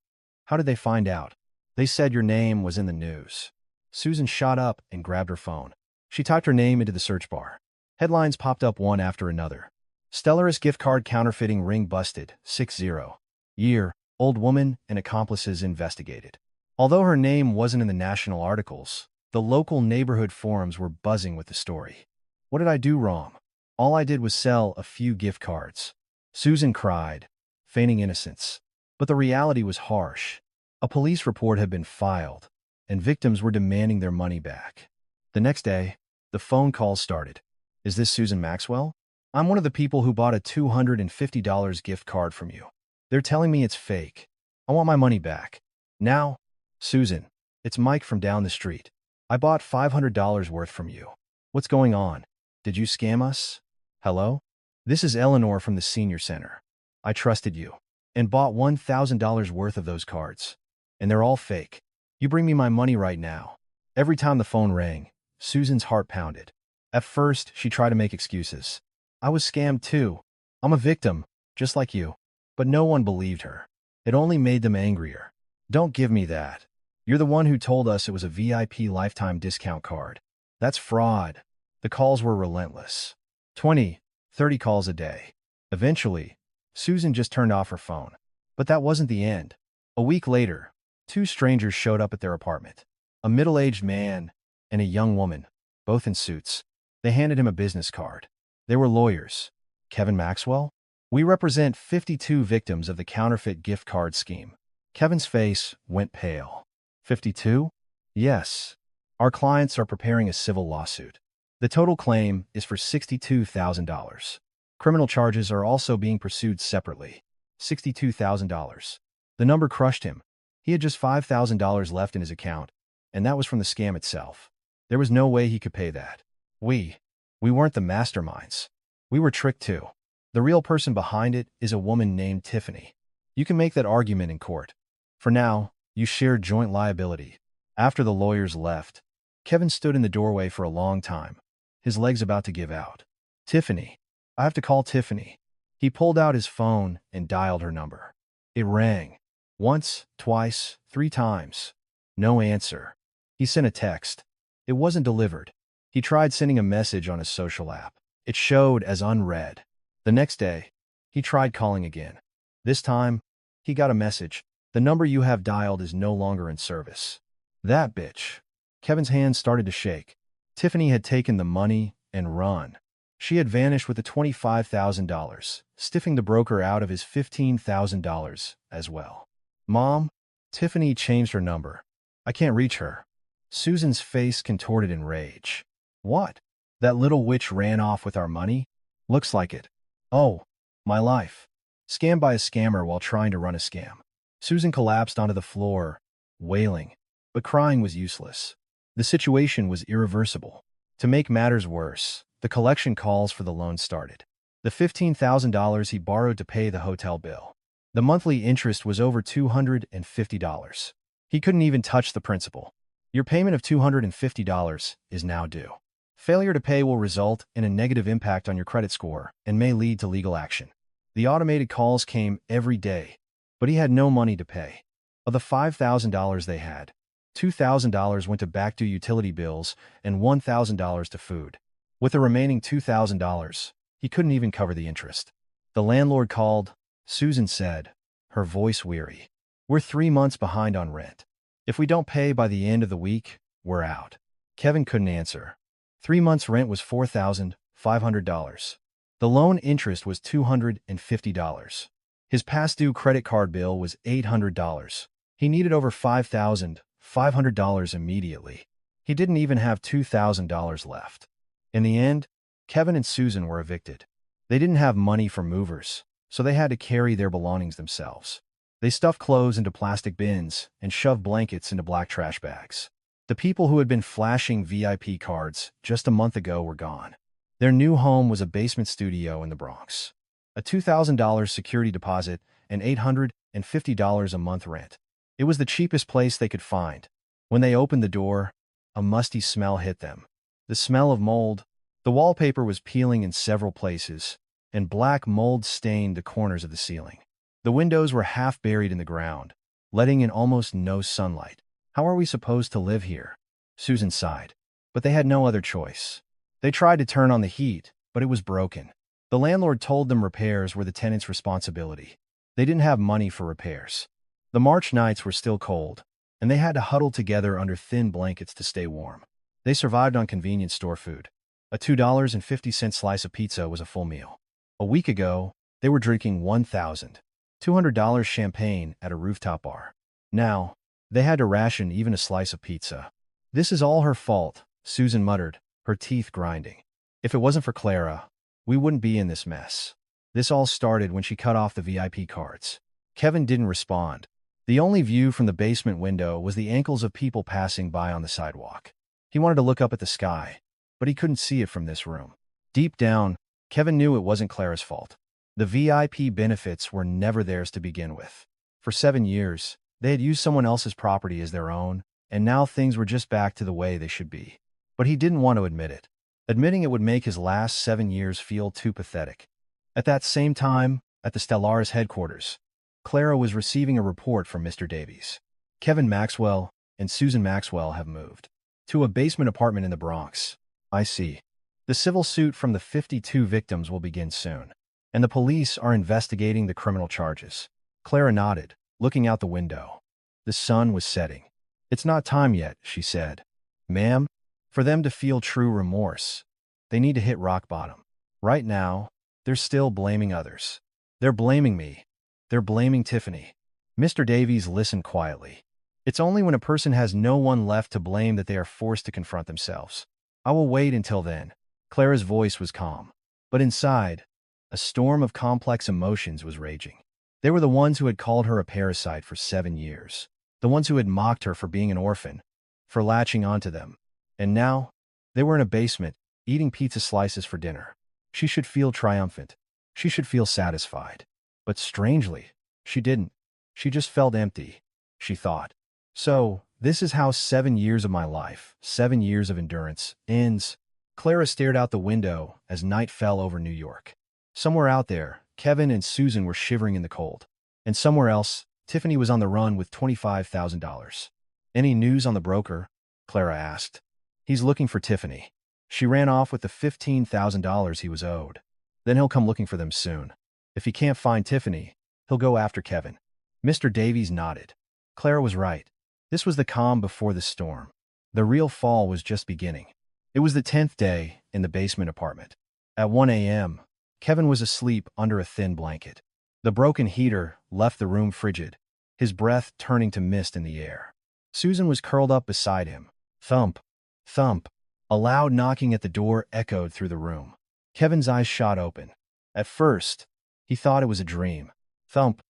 How did they find out? They said your name was in the news. Susan shot up and grabbed her phone. She typed her name into the search bar. Headlines popped up one after another. Stellaris gift card counterfeiting ring busted, 6-0. Year, old woman and accomplices investigated. Although her name wasn't in the national articles, the local neighborhood forums were buzzing with the story. What did I do wrong? All I did was sell a few gift cards. Susan cried, feigning innocence. But the reality was harsh. A police report had been filed, and victims were demanding their money back. The next day, the phone calls started. Is this Susan Maxwell? I'm one of the people who bought a $250 gift card from you. They're telling me it's fake. I want my money back. Now, Susan, it's Mike from down the street. I bought $500 worth from you. What's going on? Did you scam us? Hello? This is Eleanor from the senior center. I trusted you and bought $1,000 worth of those cards. And they're all fake. You bring me my money right now. Every time the phone rang, Susan's heart pounded. At first, she tried to make excuses. I was scammed too. I'm a victim, just like you. But no one believed her. It only made them angrier. Don't give me that. You're the one who told us it was a VIP lifetime discount card. That's fraud. The calls were relentless. 20, 30 calls a day. Eventually, Susan just turned off her phone. But that wasn't the end. A week later, 2 strangers showed up at their apartment. A middle-aged man and a young woman, both in suits. They handed him a business card. They were lawyers. Kevin Maxwell? We represent 52 victims of the counterfeit gift card scheme. Kevin's face went pale. 52? Yes. Our clients are preparing a civil lawsuit. The total claim is for $62,000. Criminal charges are also being pursued separately. $62,000. The number crushed him. He had just $5,000 left in his account, and that was from the scam itself. There was no way he could pay that. We weren't the masterminds. We were tricked too. The real person behind it is a woman named Tiffany. You can make that argument in court. For now, you share joint liability. After the lawyers left, Kevin stood in the doorway for a long time, his legs about to give out. Tiffany. I have to call Tiffany. He pulled out his phone and dialed her number. It rang. Once, twice, 3 times. No answer. He sent a text. It wasn't delivered. He tried sending a message on his social app. It showed as unread. The next day, He tried calling again. This time, he got a message. The number you have dialed is no longer in service. That bitch. Kevin's hands started to shake. Tiffany had taken the money and run. She had vanished with the $25,000, stiffing the broker out of his $15,000 as well. Mom? Tiffany changed her number. I can't reach her. Susan's face contorted in rage. What? That little witch ran off with our money? Looks like it. Oh, my life. Scammed by a scammer while trying to run a scam. Susan collapsed onto the floor, wailing. But crying was useless. The situation was irreversible. To make matters worse, the collection calls for the loan started. The $15,000 he borrowed to pay the hotel bill. The monthly interest was over $250. He couldn't even touch the principal. Your payment of $250 is now due. Failure to pay will result in a negative impact on your credit score and may lead to legal action. The automated calls came every day, but he had no money to pay. Of the $5,000 they had, $2,000 went to back-due utility bills and $1,000 to food. With the remaining $2,000, he couldn't even cover the interest. The landlord called. Susan said, her voice weary. We're 3 months behind on rent. If we don't pay by the end of the week, we're out. Kevin couldn't answer. 3 months' rent was $4,500. The loan interest was $250. His past-due credit card bill was $800. He needed over $5,500 immediately. He didn't even have $2,000 left. In the end, Kevin and Susan were evicted. They didn't have money for movers, so they had to carry their belongings themselves. They stuffed clothes into plastic bins and shoved blankets into black trash bags. The people who had been flashing VIP cards just a month ago were gone. Their new home was a basement studio in the Bronx. A $2,000 security deposit and $850 a month rent. It was the cheapest place they could find. When they opened the door, a musty smell hit them. The smell of mold. The wallpaper was peeling in several places, and black mold stained the corners of the ceiling. The windows were half buried in the ground, letting in almost no sunlight. How are we supposed to live here? Susan sighed. But they had no other choice. They tried to turn on the heat, but it was broken. The landlord told them repairs were the tenant's responsibility. They didn't have money for repairs. The March nights were still cold, and they had to huddle together under thin blankets to stay warm. They survived on convenience store food. A $2.50 slice of pizza was a full meal. A week ago, they were drinking $1,200 champagne at a rooftop bar. Now, they had to ration even a slice of pizza. This is all her fault, Susan muttered, her teeth grinding. If it wasn't for Clara, we wouldn't be in this mess. This all started when she cut off the VIP cards. Kevin didn't respond. The only view from the basement window was the ankles of people passing by on the sidewalk. He wanted to look up at the sky, but he couldn't see it from this room. Deep down, Kevin knew it wasn't Clara's fault. The VIP benefits were never theirs to begin with. For 7 years, they had used someone else's property as their own, and now things were just back to the way they should be. But he didn't want to admit it. Admitting it would make his last 7 years feel too pathetic. At that same time, at the Stellaris headquarters, Clara was receiving a report from Mr. Davies. Kevin Maxwell and Susan Maxwell have moved to a basement apartment in the Bronx. I see. The civil suit from the 52 victims will begin soon, and the police are investigating the criminal charges. Clara nodded, looking out the window. The sun was setting. It's not time yet, she said. Ma'am, for them to feel true remorse, they need to hit rock bottom. Right now, they're still blaming others. They're blaming me. They're blaming Tiffany. Mr. Davies listened quietly. It's only when a person has no one left to blame that they are forced to confront themselves. I will wait until then. Clara's voice was calm. But inside, a storm of complex emotions was raging. They were the ones who had called her a parasite for 7 years. The ones who had mocked her for being an orphan, for latching onto them. And now, they were in a basement, eating pizza slices for dinner. She should feel triumphant. She should feel satisfied. But strangely, she didn't. She just felt empty, she thought. So, this is how 7 years of my life, 7 years of endurance, ends. Clara stared out the window as night fell over New York. Somewhere out there, Kevin and Susan were shivering in the cold. And somewhere else, Tiffany was on the run with $25,000. Any news on the broker? Clara asked. He's looking for Tiffany. She ran off with the $15,000 he was owed. Then he'll come looking for them soon. If he can't find Tiffany, he'll go after Kevin. Mr. Davies nodded. Clara was right. This was the calm before the storm. The real fall was just beginning. It was the 10th day in the basement apartment. At 1 a.m., Kevin was asleep under a thin blanket. The broken heater left the room frigid, his breath turning to mist in the air. Susan was curled up beside him. Thump, thump. A loud knocking at the door echoed through the room. Kevin's eyes shot open. At first, he thought it was a dream. Thump,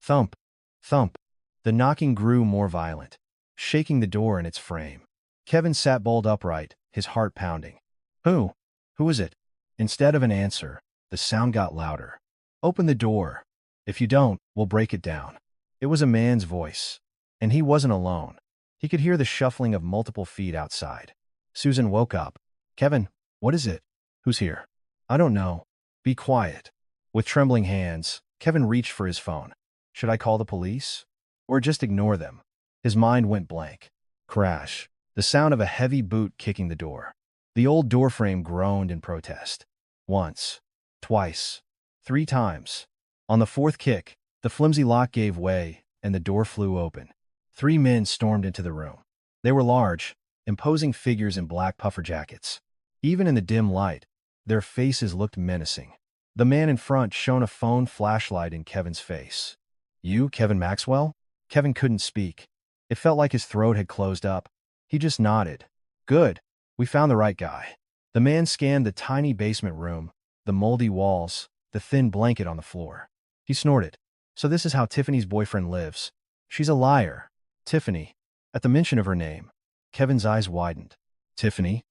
thump, thump. The knocking grew more violent, shaking the door in its frame. Kevin sat bolt upright, his heart pounding. Who? Who is it? Instead of an answer, the sound got louder. Open the door. If you don't, we'll break it down. It was a man's voice, and he wasn't alone. He could hear the shuffling of multiple feet outside. Susan woke up. Kevin, what is it? Who's here? I don't know. Be quiet. With trembling hands, Kevin reached for his phone. Should I call the police? Or just ignore them? His mind went blank. Crash. The sound of a heavy boot kicking the door. The old doorframe groaned in protest. Once. Twice. 3 times. On the 4th kick, the flimsy lock gave way, and the door flew open. 3 men stormed into the room. They were large, imposing figures in black puffer jackets. Even in the dim light, their faces looked menacing. The man in front shone a phone flashlight in Kevin's face. You, Kevin Maxwell? Kevin couldn't speak. It felt like his throat had closed up. He just nodded. Good. We found the right guy. The man scanned the tiny basement room, the moldy walls, the thin blanket on the floor. He snorted. So this is how Tiffany's boyfriend lives. She's a liar. Tiffany. At the mention of her name, Kevin's eyes widened. Tiffany?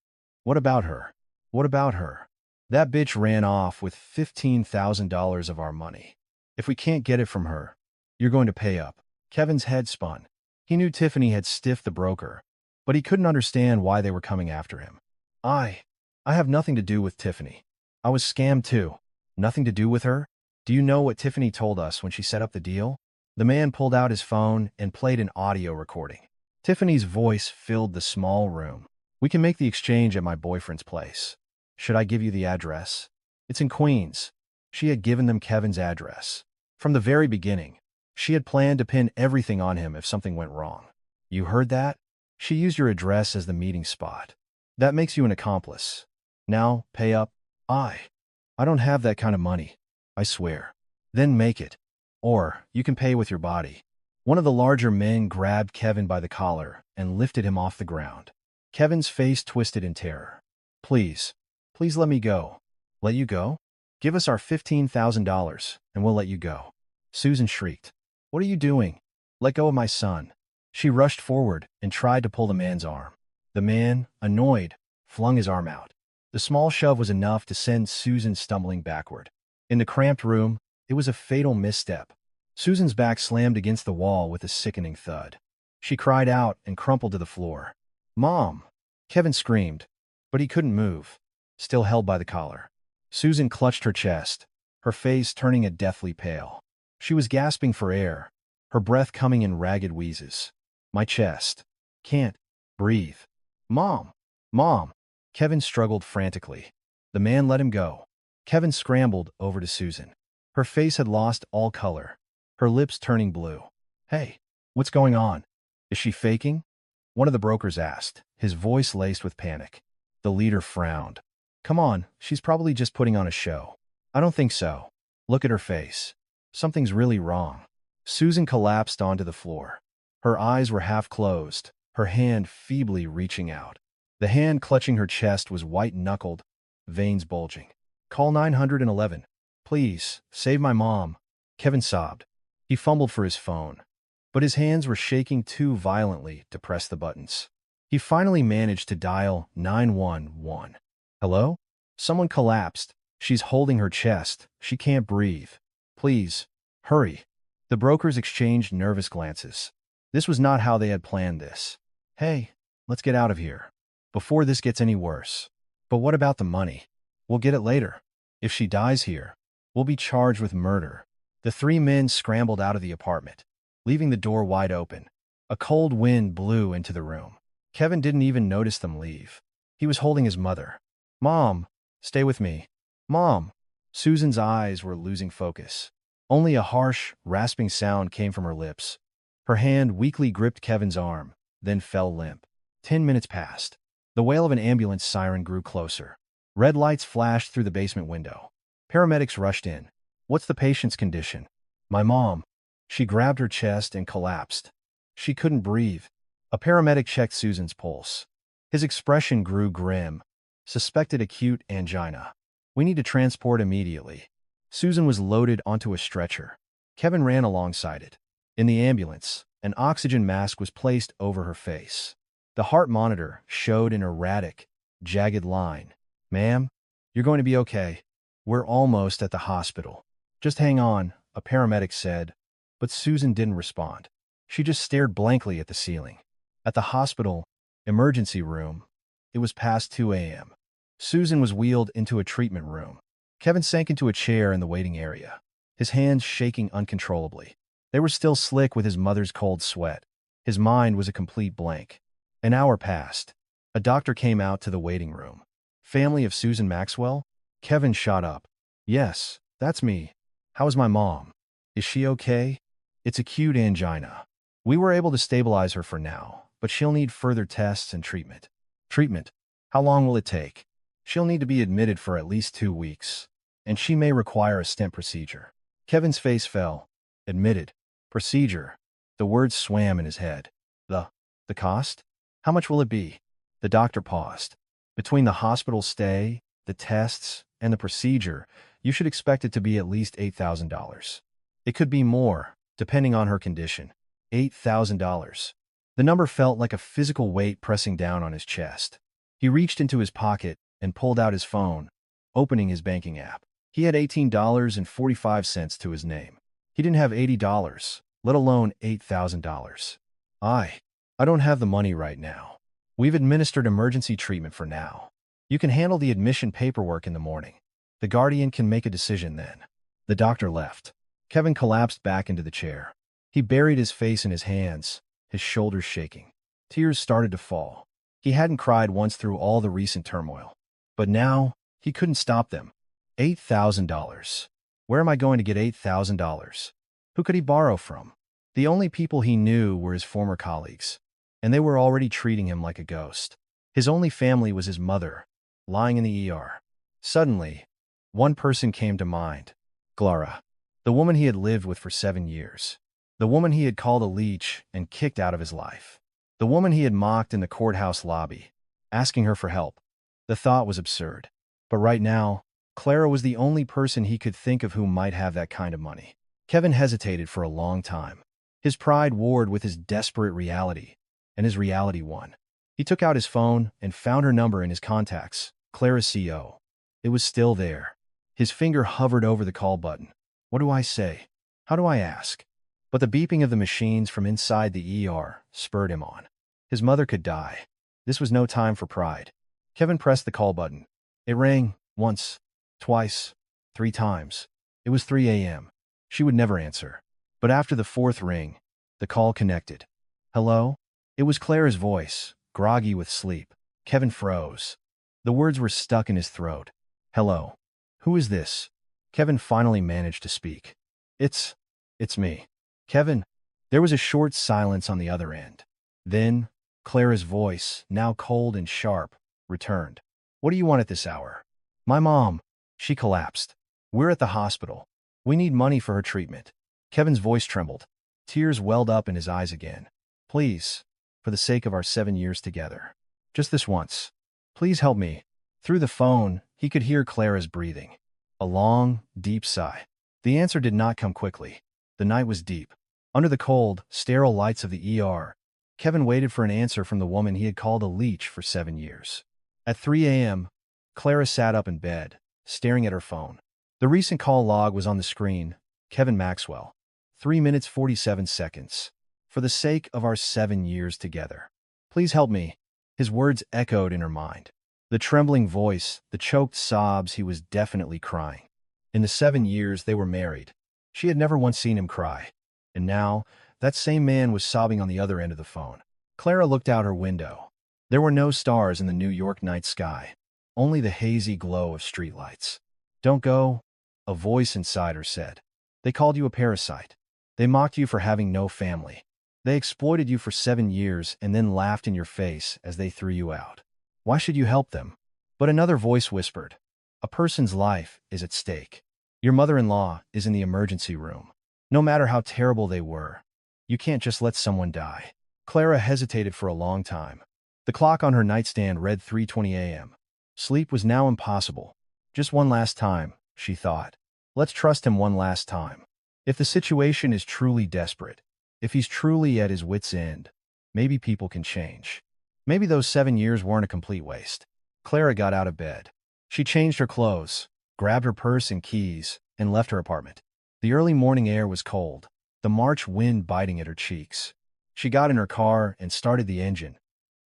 What about her? What about her? That bitch ran off with $15,000 of our money. If we can't get it from her, you're going to pay up. Kevin's head spun. He knew Tiffany had stiffed the broker, but he couldn't understand why they were coming after him. I have nothing to do with Tiffany. I was scammed too. Nothing to do with her? Do you know what Tiffany told us when she set up the deal? The man pulled out his phone and played an audio recording. Tiffany's voice filled the small room. We can make the exchange at my boyfriend's place. Should I give you the address? It's in Queens. She had given them Kevin's address. From the very beginning, she had planned to pin everything on him if something went wrong. You heard that? She used your address as the meeting spot. That makes you an accomplice. Now, pay up. I don't have that kind of money. I swear. Then make it. Or, you can pay with your body. One of the larger men grabbed Kevin by the collar and lifted him off the ground. Kevin's face twisted in terror. Please. Please let me go. Let you go? Give us our $15,000 and we'll let you go. Susan shrieked. What are you doing? Let go of my son. She rushed forward and tried to pull the man's arm. The man, annoyed, flung his arm out. The small shove was enough to send Susan stumbling backward. In the cramped room, it was a fatal misstep. Susan's back slammed against the wall with a sickening thud. She cried out and crumpled to the floor. Mom! Kevin screamed, but he couldn't move, still held by the collar. Susan clutched her chest, her face turning a deathly pale. She was gasping for air, her breath coming in ragged wheezes. My chest. Can't breathe. Mom! Mom! Kevin struggled frantically. The man let him go. Kevin scrambled over to Susan. Her face had lost all color, her lips turning blue. Hey, what's going on? Is she faking? One of the brokers asked, his voice laced with panic. The leader frowned. Come on, she's probably just putting on a show. I don't think so. Look at her face. Something's really wrong. Susan collapsed onto the floor. Her eyes were half closed, her hand feebly reaching out. The hand clutching her chest was white-knuckled, veins bulging. Call 911. Please, save my mom. Kevin sobbed. He fumbled for his phone, but his hands were shaking too violently to press the buttons. He finally managed to dial 911. Hello? Someone collapsed. She's holding her chest. She can't breathe. Please, hurry. The brokers exchanged nervous glances. This was not how they had planned this. Hey, let's get out of here before this gets any worse. But what about the money? We'll get it later. If she dies here, we'll be charged with murder. The 3 men scrambled out of the apartment, leaving the door wide open. A cold wind blew into the room. Kevin didn't even notice them leave. He was holding his mother. Mom, stay with me. Mom. Susan's eyes were losing focus. Only a harsh, rasping sound came from her lips. Her hand weakly gripped Kevin's arm, then fell limp. 10 minutes passed. The wail of an ambulance siren grew closer. Red lights flashed through the basement window. Paramedics rushed in. "What's the patient's condition?" "My mom." She grabbed her chest and collapsed. She couldn't breathe. A paramedic checked Susan's pulse. His expression grew grim. "Suspected acute angina. We need to transport immediately." Susan was loaded onto a stretcher. Kevin ran alongside it. In the ambulance, an oxygen mask was placed over her face. The heart monitor showed an erratic, jagged line. "Ma'am, you're going to be okay. We're almost at the hospital. Just hang on," a paramedic said. But Susan didn't respond. She just stared blankly at the ceiling. At the hospital emergency room, it was past 2 a.m. Susan was wheeled into a treatment room. Kevin sank into a chair in the waiting area, his hands shaking uncontrollably. They were still slick with his mother's cold sweat. His mind was a complete blank. An hour passed. A doctor came out to the waiting room. "Family of Susan Maxwell?" Kevin shot up. "Yes, that's me. How is my mom? Is she okay?" "It's acute angina. We were able to stabilize her for now, but she'll need further tests and treatment." "Treatment? How long will it take?" "She'll need to be admitted for at least 2 weeks, and she may require a stent procedure." Kevin's face fell. "Admitted? Procedure?" The words swam in his head. The cost? How much will it be?" The doctor paused. "Between the hospital stay, the tests, and the procedure, you should expect it to be at least $8,000. It could be more, depending on her condition." $8,000. The number felt like a physical weight pressing down on his chest. He reached into his pocket and pulled out his phone, opening his banking app. He had $18.45 to his name. He didn't have $80, let alone $8,000. I don't have the money right now. We've administered emergency treatment for now. You can handle the admission paperwork in the morning. The guardian can make a decision then." The doctor left. Kevin collapsed back into the chair. He buried his face in his hands, his shoulders shaking. Tears started to fall. He hadn't cried once through all the recent turmoil. But now, he couldn't stop them. $8,000. Where am I going to get $8,000? Who could he borrow from? The only people he knew were his former colleagues, and they were already treating him like a ghost. His only family was his mother, lying in the ER. Suddenly, one person came to mind. Clara, the woman he had lived with for 7 years. The woman he had called a leech and kicked out of his life. The woman he had mocked in the courthouse lobby, asking her for help. The thought was absurd. But right now, Clara was the only person he could think of who might have that kind of money. Kevin hesitated for a long time. His pride warred with his desperate reality, and his reality won. He took out his phone and found her number in his contacts, Clara's CO. It was still there. His finger hovered over the call button. What do I say? How do I ask? But the beeping of the machines from inside the ER spurred him on. His mother could die. This was no time for pride. Kevin pressed the call button. It rang once, twice, 3 times. It was 3 a.m. She would never answer. But after the 4th ring, the call connected. "Hello?" It was Clara's voice, groggy with sleep. Kevin froze. The words were stuck in his throat. "Hello. Who is this?" Kevin finally managed to speak. It's me." "Kevin." There was a short silence on the other end. Then, Clara's voice, now cold and sharp, returned. "What do you want at this hour?" "My mom." She collapsed. "We're at the hospital. We need money for her treatment." Kevin's voice trembled. Tears welled up in his eyes again. "Please, for the sake of our 7 years together. Just this once. Please help me." Through the phone, he could hear Clara's breathing. A long, deep sigh. The answer did not come quickly. The night was deep. Under the cold, sterile lights of the ER, Kevin waited for an answer from the woman he had called a leech for 7 years. At 3 a.m., Clara sat up in bed, staring at her phone. The recent call log was on the screen. Kevin Maxwell. 3 minutes 47 seconds. For the sake of our 7 years together. Please help me. His words echoed in her mind. The trembling voice, the choked sobs, he was definitely crying. In the 7 years they were married, she had never once seen him cry. And now, that same man was sobbing on the other end of the phone. Clara looked out her window. There were no stars in the New York night sky, only the hazy glow of streetlights. "Don't go," A voice inside her said. They called you a parasite. They mocked you for having no family. They exploited you for 7 years and then laughed in your face as they threw you out. Why should you help them? But another voice whispered, a person's life is at stake. Your mother-in-law is in the emergency room. No matter how terrible they were, you can't just let someone die. Clara hesitated for a long time. The clock on her nightstand read 3:20 a.m. Sleep was now impossible. Just one last time, she thought. Let's trust him one last time. If the situation is truly desperate, if he's truly at his wit's end, maybe people can change. Maybe those 7 years weren't a complete waste. Clara got out of bed. She changed her clothes, grabbed her purse and keys, and left her apartment. The early morning air was cold, the March wind biting at her cheeks. She got in her car and started the engine,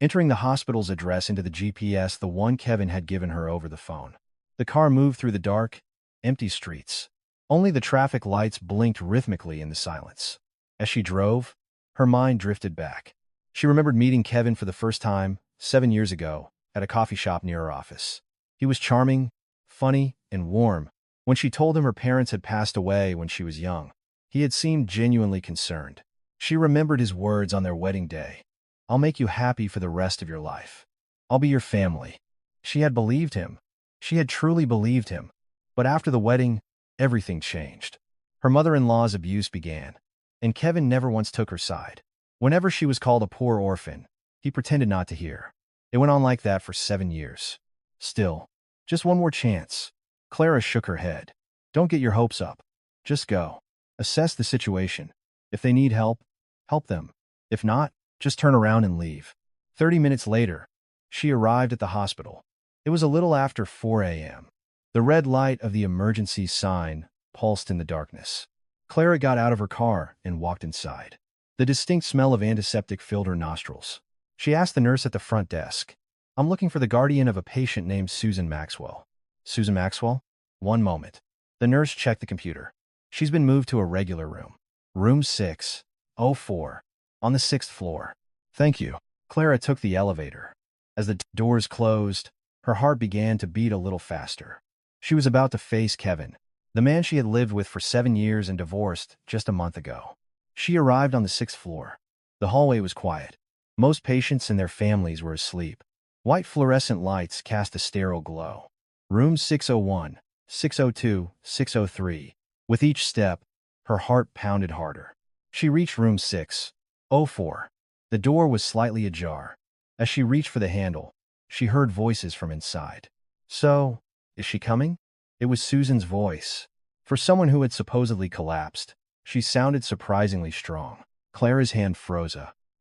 entering the hospital's address into the GPS, the one Kevin had given her over the phone. The car moved through the dark, empty streets. Only the traffic lights blinked rhythmically in the silence. As she drove, her mind drifted back. She remembered meeting Kevin for the first time, 7 years ago, at a coffee shop near her office. He was charming, funny, and warm. When she told him her parents had passed away when she was young, he had seemed genuinely concerned. She remembered his words on their wedding day. I'll make you happy for the rest of your life. I'll be your family. She had believed him. She had truly believed him. But after the wedding, everything changed. Her mother-in-law's abuse began, and Kevin never once took her side. Whenever she was called a poor orphan, he pretended not to hear. It went on like that for 7 years. Still, just one more chance. Clara shook her head. Don't get your hopes up. Just go. Assess the situation. If they need help, help them. If not, just turn around and leave. 30 minutes later, she arrived at the hospital. It was a little after 4 a.m. The red light of the emergency sign pulsed in the darkness. Clara got out of her car and walked inside. The distinct smell of antiseptic filled her nostrils. She asked the nurse at the front desk, I'm looking for the guardian of a patient named Susan Maxwell. Susan Maxwell? One moment. The nurse checked the computer. She's been moved to a regular room. Room 604. On the 6th floor. Thank you. Clara took the elevator. As the doors closed, her heart began to beat a little faster. She was about to face Kevin, the man she had lived with for 7 years and divorced just a month ago. She arrived on the 6th floor. The hallway was quiet. Most patients and their families were asleep. White fluorescent lights cast a sterile glow. Room 601, 602, 603. With each step, her heart pounded harder. She reached room 604. The door was slightly ajar. As she reached for the handle, she heard voices from inside. So, is she coming? It was Susan's voice. For someone who had supposedly collapsed, she sounded surprisingly strong. Clara's hand froze.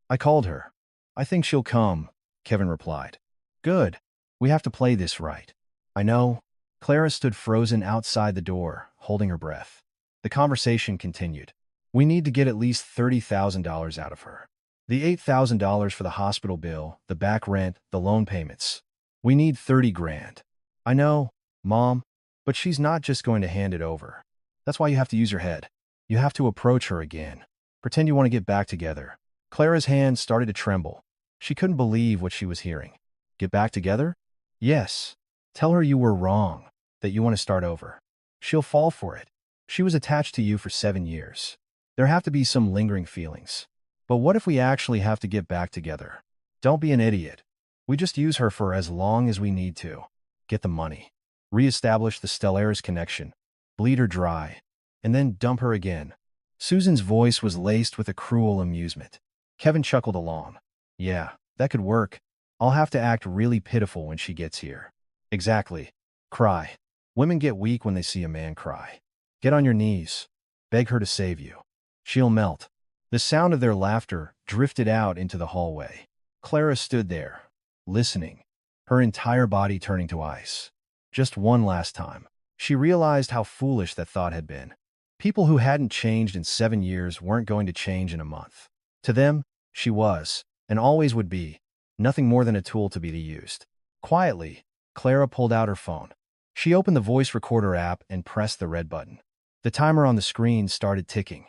I called her. I think she'll come, Kevin replied. Good. We have to play this right. I know. Clara stood frozen outside the door, holding her breath. The conversation continued. We need to get at least $30,000 out of her. The $8,000 for the hospital bill, the back rent, the loan payments. We need 30 grand. I know, Mom, but she's not just going to hand it over. That's why you have to use your head. You have to approach her again. Pretend you want to get back together. Clara's hands started to tremble. She couldn't believe what she was hearing. Get back together? Yes. Tell her you were wrong, that you want to start over. She'll fall for it. She was attached to you for 7 years. There have to be some lingering feelings. But what if we actually have to get back together? Don't be an idiot. We just use her for as long as we need to. Get the money. Re-establish the Stellaris connection. Bleed her dry. And then dump her again. Susan's voice was laced with a cruel amusement. Kevin chuckled along. Yeah, that could work. I'll have to act really pitiful when she gets here. Exactly. Cry. Women get weak when they see a man cry. Get on your knees. Beg her to save you. She'll melt. The sound of their laughter drifted out into the hallway. Clara stood there, listening, her entire body turning to ice. Just one last time. She realized how foolish that thought had been. People who hadn't changed in 7 years weren't going to change in a month. To them, she was, and always would be, nothing more than a tool to be used. Quietly, Clara pulled out her phone. She opened the voice recorder app and pressed the red button. The timer on the screen started ticking.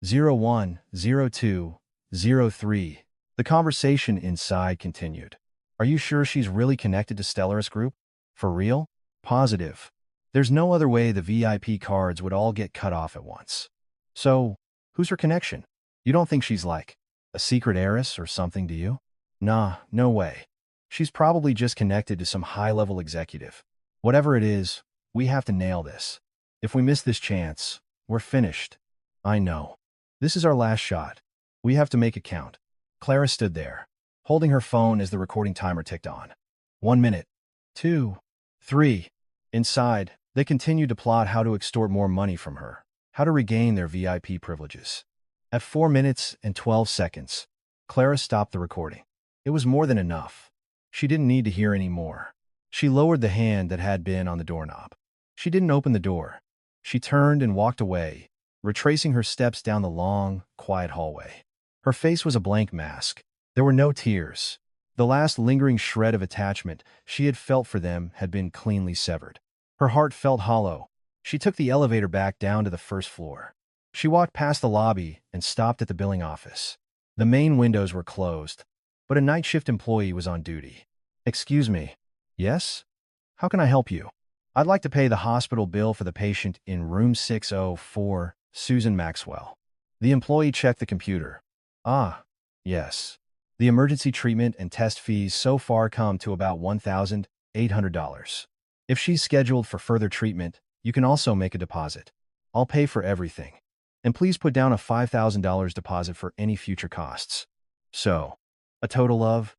01, 02, 03. The conversation inside continued. Are you sure she's really connected to Stellaris Group? For real? Positive. There's no other way the VIP cards would all get cut off at once. So, who's her connection? You don't think she's like a secret heiress or something, do you? Nah, no way. She's probably just connected to some high-level executive. Whatever it is, we have to nail this. If we miss this chance, we're finished. I know. This is our last shot. We have to make it count. Clara stood there, holding her phone as the recording timer ticked on. 1 minute. 2. 3. Inside, they continued to plot how to extort more money from her, how to regain their VIP privileges. At 4 minutes and 12 seconds, Clara stopped the recording. It was more than enough. She didn't need to hear any more. She lowered the hand that had been on the doorknob. She didn't open the door. She turned and walked away, retracing her steps down the long, quiet hallway. Her face was a blank mask. There were no tears. The last lingering shred of attachment she had felt for them had been cleanly severed. Her heart felt hollow. She took the elevator back down to the first floor. She walked past the lobby and stopped at the billing office. The main windows were closed, but a night shift employee was on duty. Excuse me. Yes? How can I help you? I'd like to pay the hospital bill for the patient in room 604, Susan Maxwell. The employee checked the computer. Ah, yes. The emergency treatment and test fees so far come to about $1,800. If she's scheduled for further treatment, you can also make a deposit. I'll pay for everything. And please put down a $5,000 deposit for any future costs. So, a total of,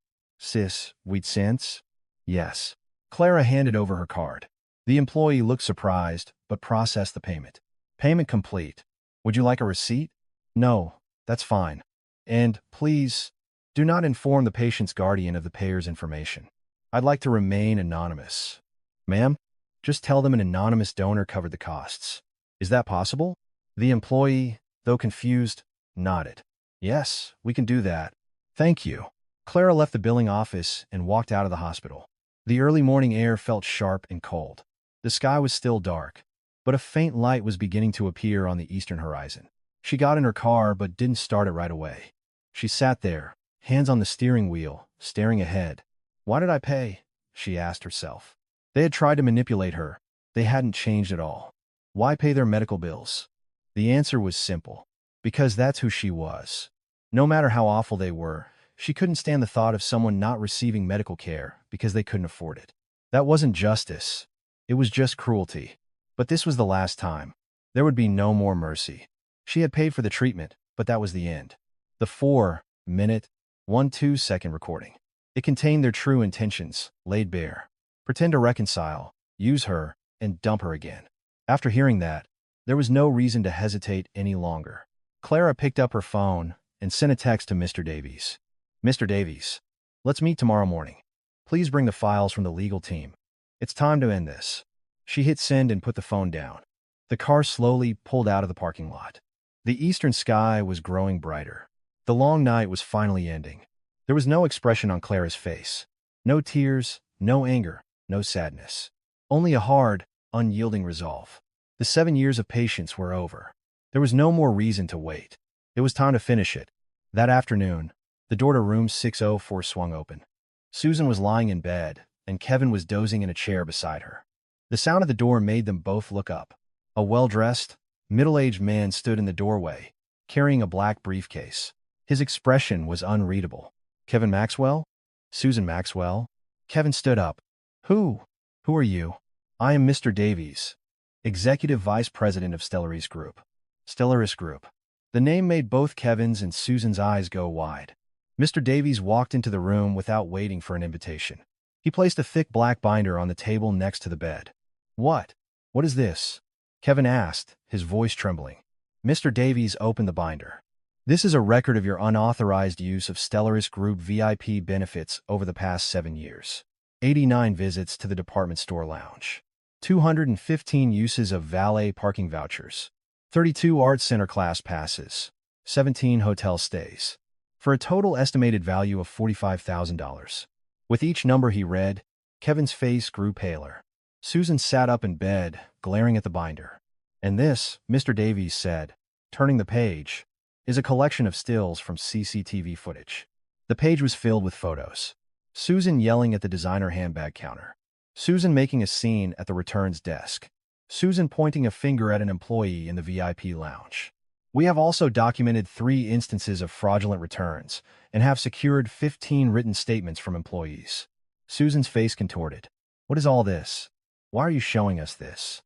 wheat cents? Yes. Clara handed over her card. The employee looked surprised, but processed the payment. Payment complete. Would you like a receipt? No, that's fine. And, please, do not inform the patient's guardian of the payer's information. I'd like to remain anonymous. Ma'am, just tell them an anonymous donor covered the costs. Is that possible? The employee, though confused, nodded. Yes, we can do that. Thank you. Clara left the billing office and walked out of the hospital. The early morning air felt sharp and cold. The sky was still dark, but a faint light was beginning to appear on the eastern horizon. She got in her car but didn't start it right away. She sat there, hands on the steering wheel, staring ahead. Why did I pay? She asked herself. They had tried to manipulate her. They hadn't changed at all. Why pay their medical bills? The answer was simple. Because that's who she was. No matter how awful they were, she couldn't stand the thought of someone not receiving medical care because they couldn't afford it. That wasn't justice. It was just cruelty. But this was the last time. There would be no more mercy. She had paid for the treatment, but that was the end. The 4-minute, 12-second recording. It contained their true intentions, laid bare. Pretend to reconcile, use her, and dump her again. After hearing that, there was no reason to hesitate any longer. Clara picked up her phone and sent a text to Mr. Davies. Mr. Davies, let's meet tomorrow morning. Please bring the files from the legal team. It's time to end this. She hit send and put the phone down. The car slowly pulled out of the parking lot. The eastern sky was growing brighter. The long night was finally ending. There was no expression on Clara's face. No tears, no anger, no sadness. Only a hard, unyielding resolve. The 7 years of patience were over. There was no more reason to wait. It was time to finish it. That afternoon, the door to room 604 swung open. Susan was lying in bed, and Kevin was dozing in a chair beside her. The sound of the door made them both look up. A well-dressed, middle-aged man stood in the doorway, carrying a black briefcase. His expression was unreadable. Kevin Maxwell? Susan Maxwell? Kevin stood up. Who are you? I am Mr. Davies, Executive Vice President of Stellaris Group. Stellaris Group. The name made both Kevin's and Susan's eyes go wide. Mr. Davies walked into the room without waiting for an invitation. He placed a thick black binder on the table next to the bed. What is this? Kevin asked, his voice trembling. Mr. Davies opened the binder. This is a record of your unauthorized use of Stellaris Group VIP benefits over the past 7 years. 89 visits to the department store lounge. 215 uses of valet parking vouchers. 32 art center class passes. 17 hotel stays. For a total estimated value of $45,000. With each number he read, Kevin's face grew paler. Susan sat up in bed, glaring at the binder. And this, Mr. Davies said, turning the page, is a collection of stills from CCTV footage. The page was filled with photos. Susan yelling at the designer handbag counter. Susan making a scene at the returns desk. Susan pointing a finger at an employee in the VIP lounge. We have also documented 3 instances of fraudulent returns and have secured 15 written statements from employees. Susan's face contorted. What is all this? Why are you showing us this?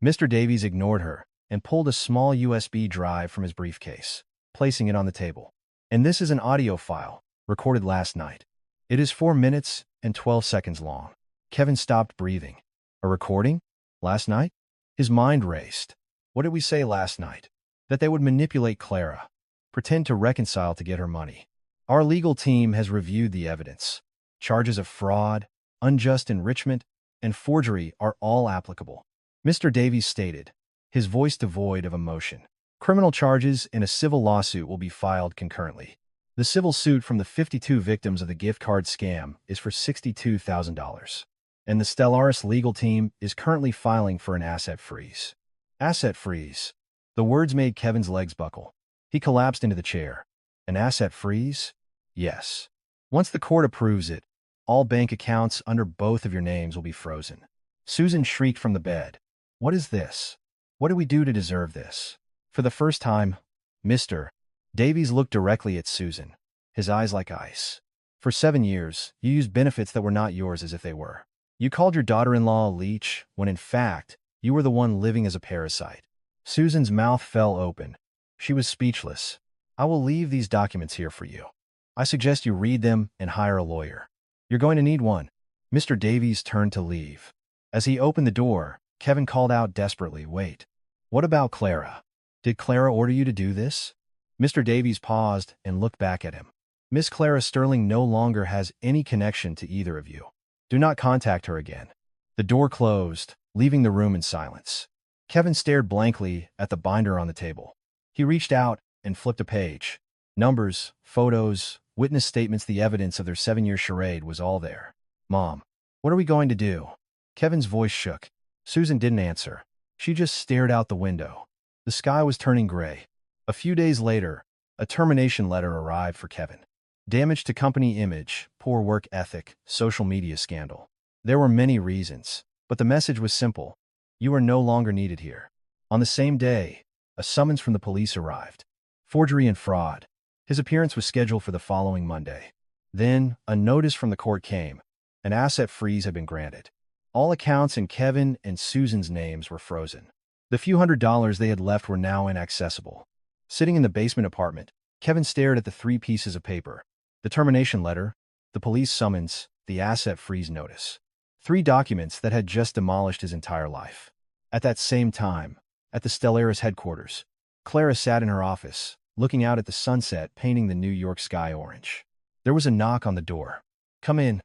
Mr. Davies ignored her and pulled a small USB drive from his briefcase, placing it on the table. And this is an audio file, recorded last night. It is 4 minutes and 12 seconds long. Kevin stopped breathing. A recording? Last night? His mind raced. What did we say last night? That they would manipulate Clara, pretend to reconcile to get her money. Our legal team has reviewed the evidence. Charges of fraud, unjust enrichment, and forgery are all applicable. Mr. Davies stated, his voice devoid of emotion. Criminal charges and a civil lawsuit will be filed concurrently. The civil suit from the 52 victims of the gift card scam is for $62,000. And the Stellaris legal team is currently filing for an asset freeze. Asset freeze. The words made Kevin's legs buckle. He collapsed into the chair. An asset freeze? Yes. Once the court approves it, all bank accounts under both of your names will be frozen. Susan shrieked from the bed. What is this? What did we do to deserve this? For the first time, Mr. Davies looked directly at Susan, his eyes like ice. For 7 years, you used benefits that were not yours as if they were. You called your daughter-in-law a leech, when in fact, you were the one living as a parasite. Susan's mouth fell open. She was speechless. I will leave these documents here for you. I suggest you read them and hire a lawyer. You're going to need one. Mr. Davies turned to leave. As he opened the door, Kevin called out desperately, wait. What about Clara? Did Clara order you to do this? Mr. Davies paused and looked back at him. Miss Clara Sterling no longer has any connection to either of you. Do not contact her again. The door closed, leaving the room in silence. Kevin stared blankly at the binder on the table. He reached out and flipped a page. Numbers, photos, witness statements, the evidence of their 7-year charade was all there. Mom, what are we going to do? Kevin's voice shook. Susan didn't answer. She just stared out the window. The sky was turning gray. A few days later, a termination letter arrived for Kevin. Damage to company image, poor work ethic, social media scandal. There were many reasons, but the message was simple. You are no longer needed here. On the same day, a summons from the police arrived. Forgery and fraud. His appearance was scheduled for the following Monday. Then, a notice from the court came. An asset freeze had been granted. All accounts in Kevin and Susan's names were frozen. The few $100s they had left were now inaccessible. Sitting in the basement apartment, Kevin stared at the 3 pieces of paper. The termination letter, the police summons, the asset freeze notice. 3 documents that had just demolished his entire life. At that same time, at the Stellaris headquarters, Clara sat in her office, looking out at the sunset painting the New York sky orange. There was a knock on the door. Come in.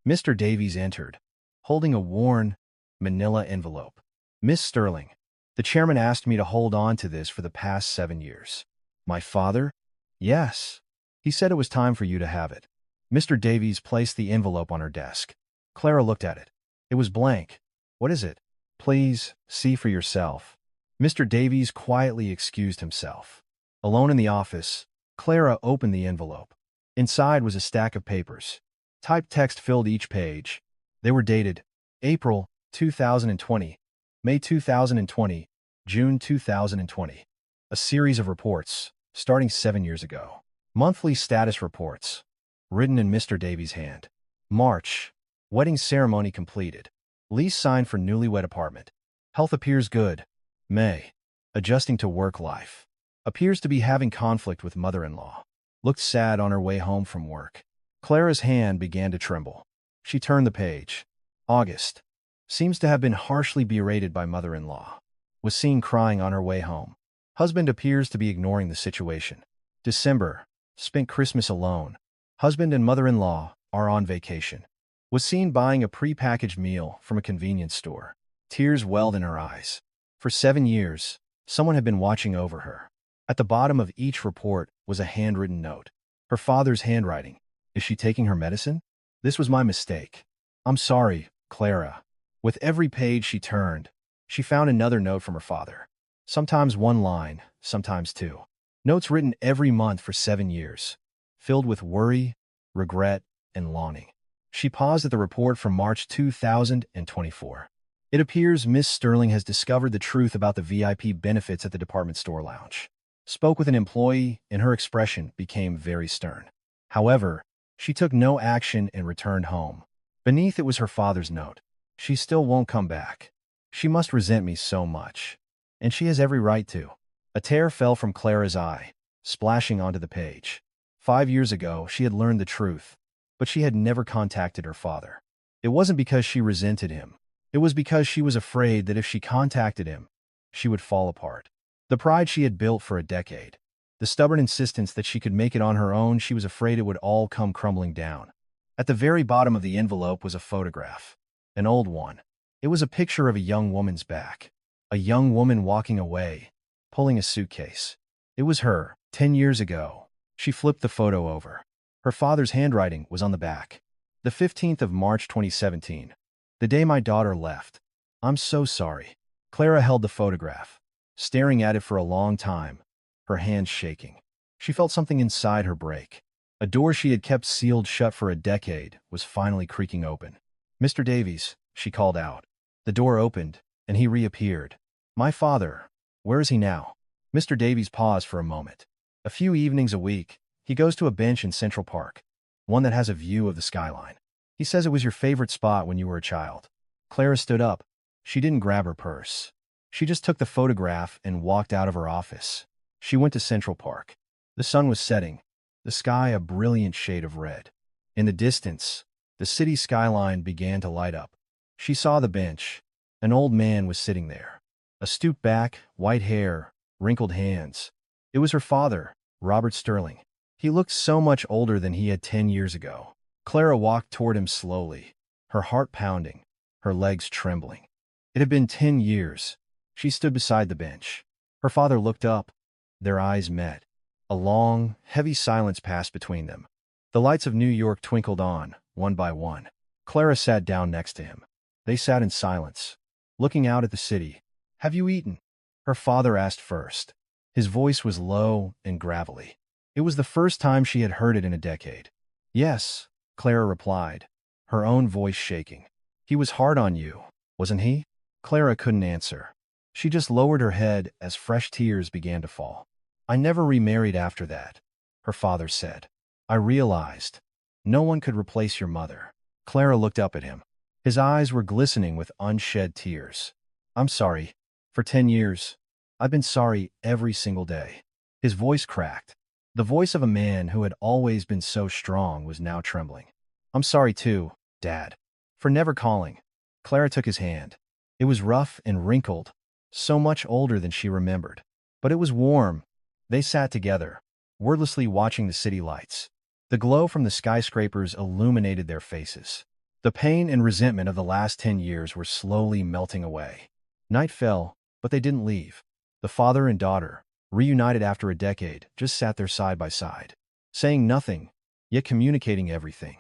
Mr. Davies entered, holding a worn, manila envelope. Miss Sterling, the chairman asked me to hold on to this for the past 7 years. My father? Yes. He said it was time for you to have it. Mr. Davies placed the envelope on her desk. Clara looked at it. It was blank. What is it? Please, see for yourself. Mr. Davies quietly excused himself. Alone in the office, Clara opened the envelope. Inside was a stack of papers. Typed text filled each page. They were dated April 2020, May 2020, June 2020. A series of reports, starting 7 years ago. Monthly status reports, written in Mr. Davies' hand. March, wedding ceremony completed. Lease signed for newlywed apartment. Health appears good. May, adjusting to work life. Appears to be having conflict with mother-in-law. Looked sad on her way home from work. Clara's hand began to tremble. She turned the page. August. Seems to have been harshly berated by mother-in-law. Was seen crying on her way home. Husband appears to be ignoring the situation. December. Spent Christmas alone. Husband and mother-in-law are on vacation. Was seen buying a pre-packaged meal from a convenience store. Tears welled in her eyes. For 7 years, someone had been watching over her. At the bottom of each report was a handwritten note. Her father's handwriting. Is she taking her medicine? This was my mistake. I'm sorry, Clara. With every page she turned, she found another note from her father. Sometimes 1 line, sometimes 2. Notes written every month for 7 years, filled with worry, regret, and longing. She paused at the report from March 2024. It appears Miss Sterling has discovered the truth about the VIP benefits at the department store lounge. Spoke with an employee, and her expression became very stern. However, she took no action and returned home. Beneath it was her father's note. She still won't come back. She must resent me so much. And she has every right to. A tear fell from Clara's eye, splashing onto the page. 5 years ago, she had learned the truth, but she had never contacted her father. It wasn't because she resented him. It was because she was afraid that if she contacted him, she would fall apart. The pride she had built for a decade, the stubborn insistence that she could make it on her own, she was afraid it would all come crumbling down. At the very bottom of the envelope was a photograph, an old one. It was a picture of a young woman's back, a young woman walking away, pulling a suitcase. It was her, 10 years ago. She flipped the photo over. Her father's handwriting was on the back. The 15th of March 2017. The day my daughter left. I'm so sorry. Clara held the photograph, staring at it for a long time, her hands shaking. She felt something inside her break. A door she had kept sealed shut for a decade was finally creaking open. "Mr. Davies," she called out. The door opened, and he reappeared. "My father. Where is he now?" Mr. Davies paused for a moment. "A few evenings a week, he goes to a bench in Central Park, one that has a view of the skyline. He says it was your favorite spot when you were a child." Clara stood up. She didn't grab her purse. She just took the photograph and walked out of her office. She went to Central Park. The sun was setting, the sky a brilliant shade of red. In the distance, the city skyline began to light up. She saw the bench. An old man was sitting there. A stooped back, white hair, wrinkled hands. It was her father, Robert Sterling. He looked so much older than he had 10 years ago. Clara walked toward him slowly, her heart pounding, her legs trembling. It had been 10 years. She stood beside the bench. Her father looked up. Their eyes met. A long, heavy silence passed between them. The lights of New York twinkled on, one by one. Clara sat down next to him. They sat in silence, looking out at the city. "Have you eaten?" her father asked first. His voice was low and gravelly. It was the first time she had heard it in a decade. "Yes," Clara replied, her own voice shaking. "He was hard on you, wasn't he?" Clara couldn't answer. She just lowered her head as fresh tears began to fall. "I never remarried after that," her father said. "I realized no one could replace your mother." Clara looked up at him. His eyes were glistening with unshed tears. "I'm sorry. For 10 years, I've been sorry every single day." His voice cracked. The voice of a man who had always been so strong was now trembling. "I'm sorry too, Dad, for never calling." Clara took his hand. It was rough and wrinkled, so much older than she remembered. But it was warm. They sat together, wordlessly watching the city lights. The glow from the skyscrapers illuminated their faces. The pain and resentment of the last 10 years were slowly melting away. Night fell, but they didn't leave. The father and daughter, reunited after a decade, just sat there side by side, saying nothing, yet communicating everything.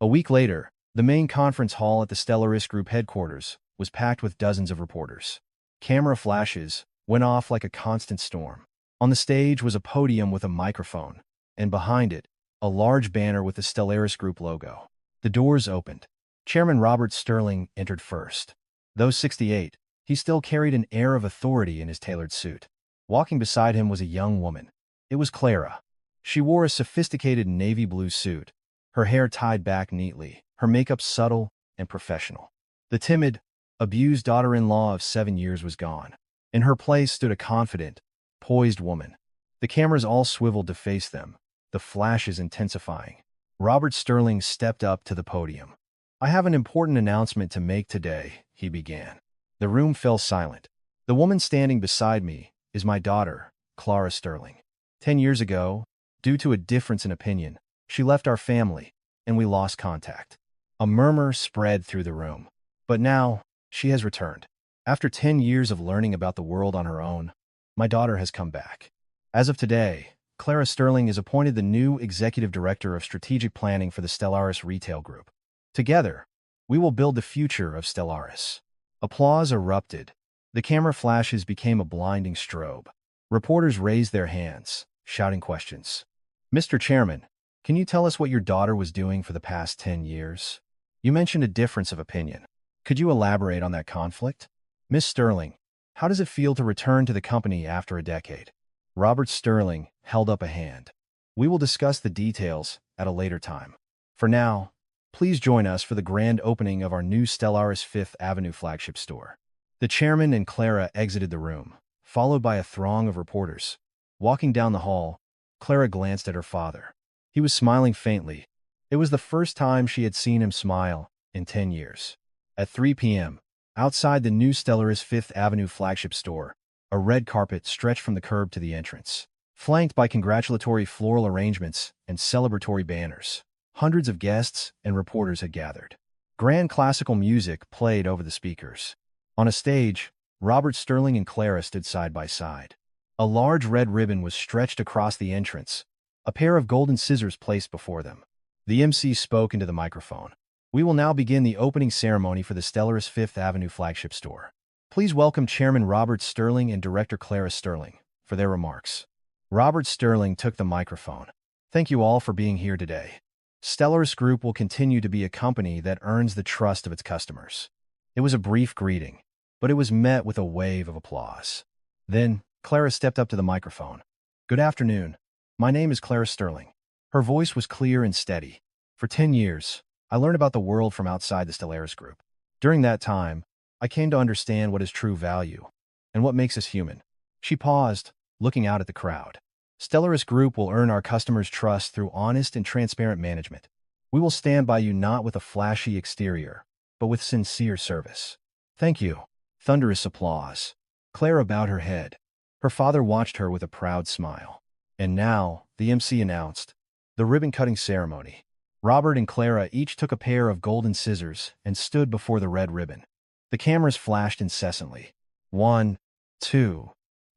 A week later, the main conference hall at the Stellaris Group headquarters was packed with dozens of reporters. Camera flashes went off like a constant storm. On the stage was a podium with a microphone, and behind it, a large banner with the Stellaris Group logo. The doors opened. Chairman Robert Sterling entered first. Though 68, he still carried an air of authority in his tailored suit. Walking beside him was a young woman. It was Clara. She wore a sophisticated navy blue suit, her hair tied back neatly, her makeup subtle and professional. The timid, abused daughter-in-law of 7 years was gone. In her place stood a confident, poised woman. The cameras all swiveled to face them, the flashes intensifying. Robert Sterling stepped up to the podium. "I have an important announcement to make today," he began. The room fell silent. "The woman standing beside me is my daughter, Clara Sterling. 10 years ago, due to a difference in opinion, she left our family, and we lost contact." A murmur spread through the room. "But now, she has returned. After 10 years of learning about the world on her own, my daughter has come back. As of today, Clara Sterling is appointed the new Executive Director of Strategic Planning for the Stellaris Retail Group. Together, we will build the future of Stellaris." Applause erupted. The camera flashes became a blinding strobe. Reporters raised their hands, shouting questions. "Mr. Chairman, can you tell us what your daughter was doing for the past 10 years? You mentioned a difference of opinion." Could you elaborate on that conflict? Miss Sterling, how does it feel to return to the company after a decade? Robert Sterling held up a hand. We will discuss the details at a later time. For now, please join us for the grand opening of our new Stellaris Fifth Avenue flagship store. The chairman and Clara exited the room, followed by a throng of reporters. Walking down the hall, Clara glanced at her father. He was smiling faintly. It was the first time she had seen him smile in 10 years. At 3 p.m., outside the new Stellaris Fifth Avenue flagship store, a red carpet stretched from the curb to the entrance, flanked by congratulatory floral arrangements and celebratory banners. Hundreds of guests and reporters had gathered. Grand classical music played over the speakers. On a stage, Robert Sterling and Clara stood side by side. A large red ribbon was stretched across the entrance, a pair of golden scissors placed before them. The MC spoke into the microphone. We will now begin the opening ceremony for the Stellaris Fifth Avenue flagship store. Please welcome Chairman Robert Sterling and Director Clara Sterling for their remarks. Robert Sterling took the microphone. Thank you all for being here today. Stellaris Group will continue to be a company that earns the trust of its customers. It was a brief greeting, but it was met with a wave of applause. Then, Clara stepped up to the microphone. Good afternoon. My name is Clara Sterling. Her voice was clear and steady. For 10 years, I learned about the world from outside the Stellaris Group. During that time, I came to understand what is true value and what makes us human. She paused, looking out at the crowd. Stellaris Group will earn our customers' trust through honest and transparent management. We will stand by you not with a flashy exterior, but with sincere service. Thank you. Thunderous applause. Clara bowed her head. Her father watched her with a proud smile. And now, the MC announced, the ribbon-cutting ceremony. Robert and Clara each took a pair of golden scissors and stood before the red ribbon. The cameras flashed incessantly. 1, 2,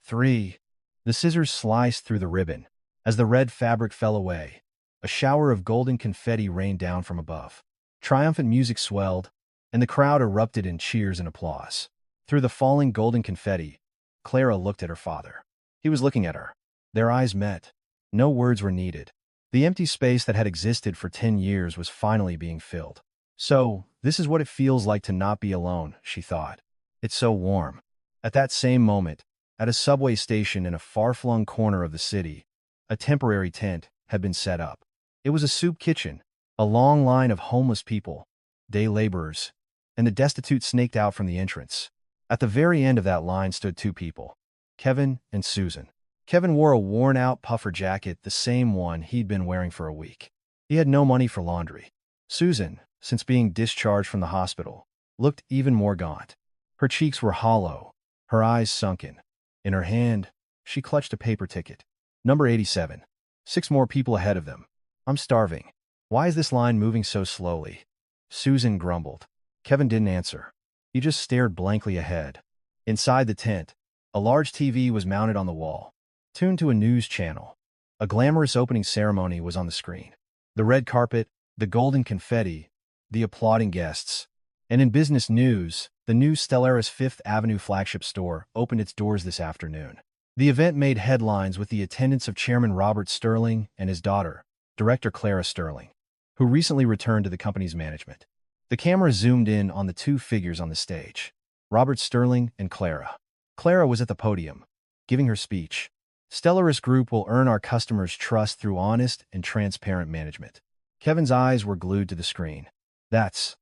3. The scissors sliced through the ribbon. As the red fabric fell away, a shower of golden confetti rained down from above. Triumphant music swelled, and the crowd erupted in cheers and applause. Through the falling golden confetti, Clara looked at her father. He was looking at her. Their eyes met. No words were needed. The empty space that had existed for 10 years was finally being filled. So, this is what it feels like to not be alone, she thought. It's so warm. At that same moment, at a subway station in a far-flung corner of the city, a temporary tent had been set up. It was a soup kitchen, a long line of homeless people, day laborers, and the destitute snaked out from the entrance. At the very end of that line stood two people, Kevin and Susan. Kevin wore a worn-out puffer jacket, the same one he'd been wearing for a week. He had no money for laundry. Susan, since being discharged from the hospital, looked even more gaunt. Her cheeks were hollow, her eyes sunken. In her hand, she clutched a paper ticket. Number 87. 6 more people ahead of them. I'm starving. Why is this line moving so slowly? Susan grumbled. Kevin didn't answer. He just stared blankly ahead. Inside the tent, a large TV was mounted on the wall, tuned to a news channel. A glamorous opening ceremony was on the screen. The red carpet, the golden confetti, the applauding guests. And in business news, the new Stellaris Fifth Avenue flagship store opened its doors this afternoon. The event made headlines with the attendance of Chairman Robert Sterling and his daughter, Director Clara Sterling, who recently returned to the company's management. The camera zoomed in on the two figures on the stage, Robert Sterling and Clara. Clara was at the podium, giving her speech. Stellaris Group will earn our customers' trust through honest and transparent management. Kevin's eyes were glued to the screen. That's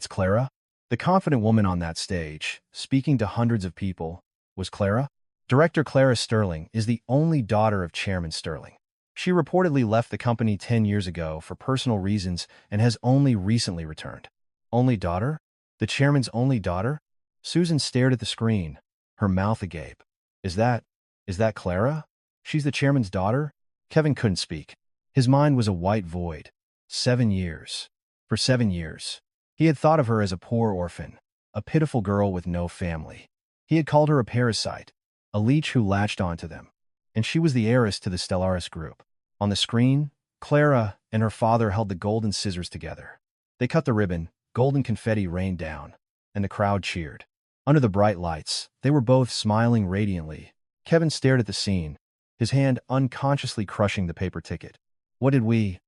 Clara? The confident woman on that stage, speaking to hundreds of people, was Clara? Director Clara Sterling is the only daughter of Chairman Sterling. She reportedly left the company 10 years ago for personal reasons and has only recently returned. Only daughter? The chairman's only daughter? Susan stared at the screen, her mouth agape. Is that Clara? She's the chairman's daughter? Kevin couldn't speak. His mind was a white void. 7 years. For 7 years, he had thought of her as a poor orphan, a pitiful girl with no family. He had called her a parasite, a leech who latched onto them. And she was the heiress to the Stellaris Group. On the screen, Clara and her father held the golden scissors together. They cut the ribbon, golden confetti rained down, and the crowd cheered. Under the bright lights, they were both smiling radiantly. Kevin stared at the scene, his hand unconsciously crushing the paper ticket. What did we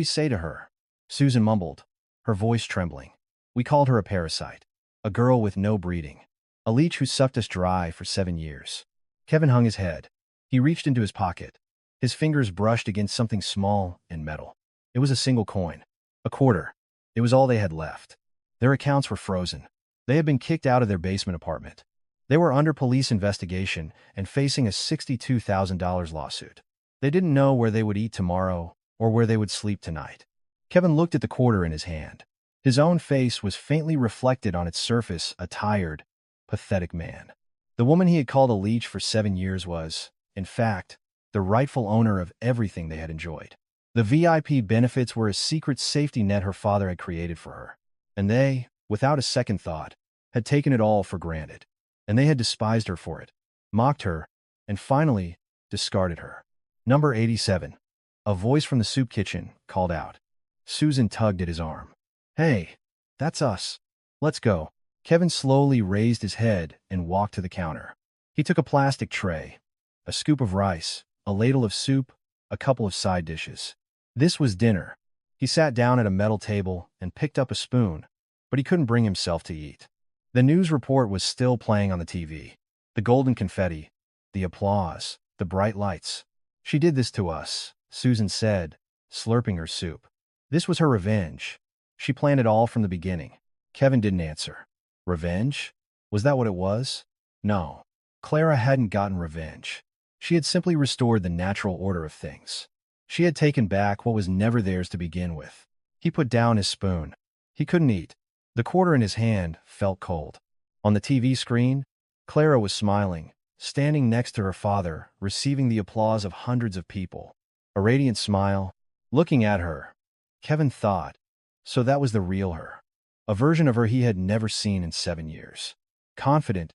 say to her? Susan mumbled, her voice trembling. We called her a parasite. A girl with no breeding. A leech who sucked us dry for 7 years. Kevin hung his head. He reached into his pocket. His fingers brushed against something small and metal. It was a single coin. A quarter. It was all they had left. Their accounts were frozen. They had been kicked out of their basement apartment. They were under police investigation and facing a $62,000 lawsuit. They didn't know where they would eat tomorrow or where they would sleep tonight. Kevin looked at the quarter in his hand. His own face was faintly reflected on its surface, a tired, pathetic man. The woman he had called a leech for 7 years was, in fact, the rightful owner of everything they had enjoyed. The VIP benefits were a secret safety net her father had created for her. And they, without a second thought, had taken it all for granted. And they had despised her for it, mocked her, and finally, discarded her. Number 87. A voice from the soup kitchen called out. Susan tugged at his arm. Hey, that's us. Let's go. Kevin slowly raised his head and walked to the counter. He took a plastic tray, a scoop of rice, a ladle of soup, a couple of side dishes. This was dinner. He sat down at a metal table and picked up a spoon, but he couldn't bring himself to eat. The news report was still playing on the TV. The golden confetti, the applause, the bright lights. She did this to us, Susan said, slurping her soup. This was her revenge. She planned it all from the beginning. Kevin didn't answer. Revenge? Was that what it was? No. Clara hadn't gotten revenge. She had simply restored the natural order of things. She had taken back what was never theirs to begin with. He put down his spoon. He couldn't eat. The quarter in his hand felt cold. On the TV screen, Clara was smiling, standing next to her father, receiving the applause of hundreds of people. A radiant smile, looking at her. Kevin thought, so that was the real her. A version of her he had never seen in 7 years. Confident,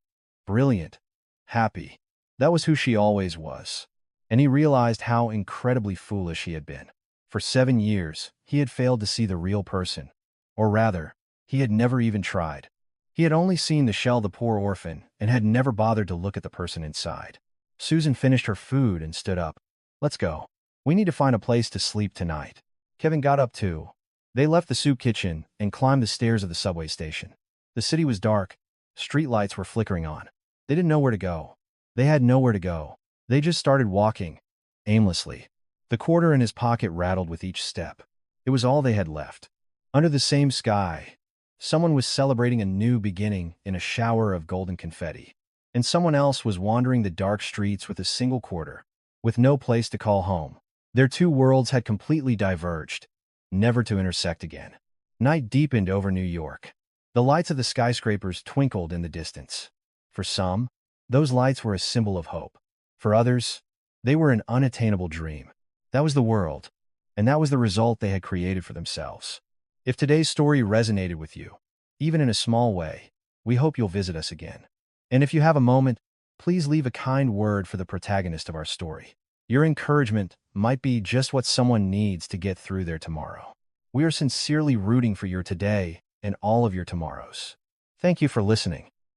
brilliant, happy. That was who she always was. And he realized how incredibly foolish he had been. For 7 years, he had failed to see the real person. Or rather, he had never even tried. He had only seen the shell, the poor orphan, and had never bothered to look at the person inside. Susan finished her food and stood up. Let's go. We need to find a place to sleep tonight. Kevin got up too. They left the soup kitchen and climbed the stairs of the subway station. The city was dark. Street lights were flickering on. They didn't know where to go. They had nowhere to go. They just started walking, aimlessly. The quarter in his pocket rattled with each step. It was all they had left. Under the same sky, someone was celebrating a new beginning in a shower of golden confetti. And someone else was wandering the dark streets with a single quarter, with no place to call home. Their two worlds had completely diverged, never to intersect again. Night deepened over New York. The lights of the skyscrapers twinkled in the distance. For some, those lights were a symbol of hope. For others, they were an unattainable dream. That was the world, and that was the result they had created for themselves. If today's story resonated with you, even in a small way, we hope you'll visit us again. And if you have a moment, please leave a kind word for the protagonist of our story. Your encouragement might be just what someone needs to get through their tomorrow. We are sincerely rooting for your today and all of your tomorrows. Thank you for listening.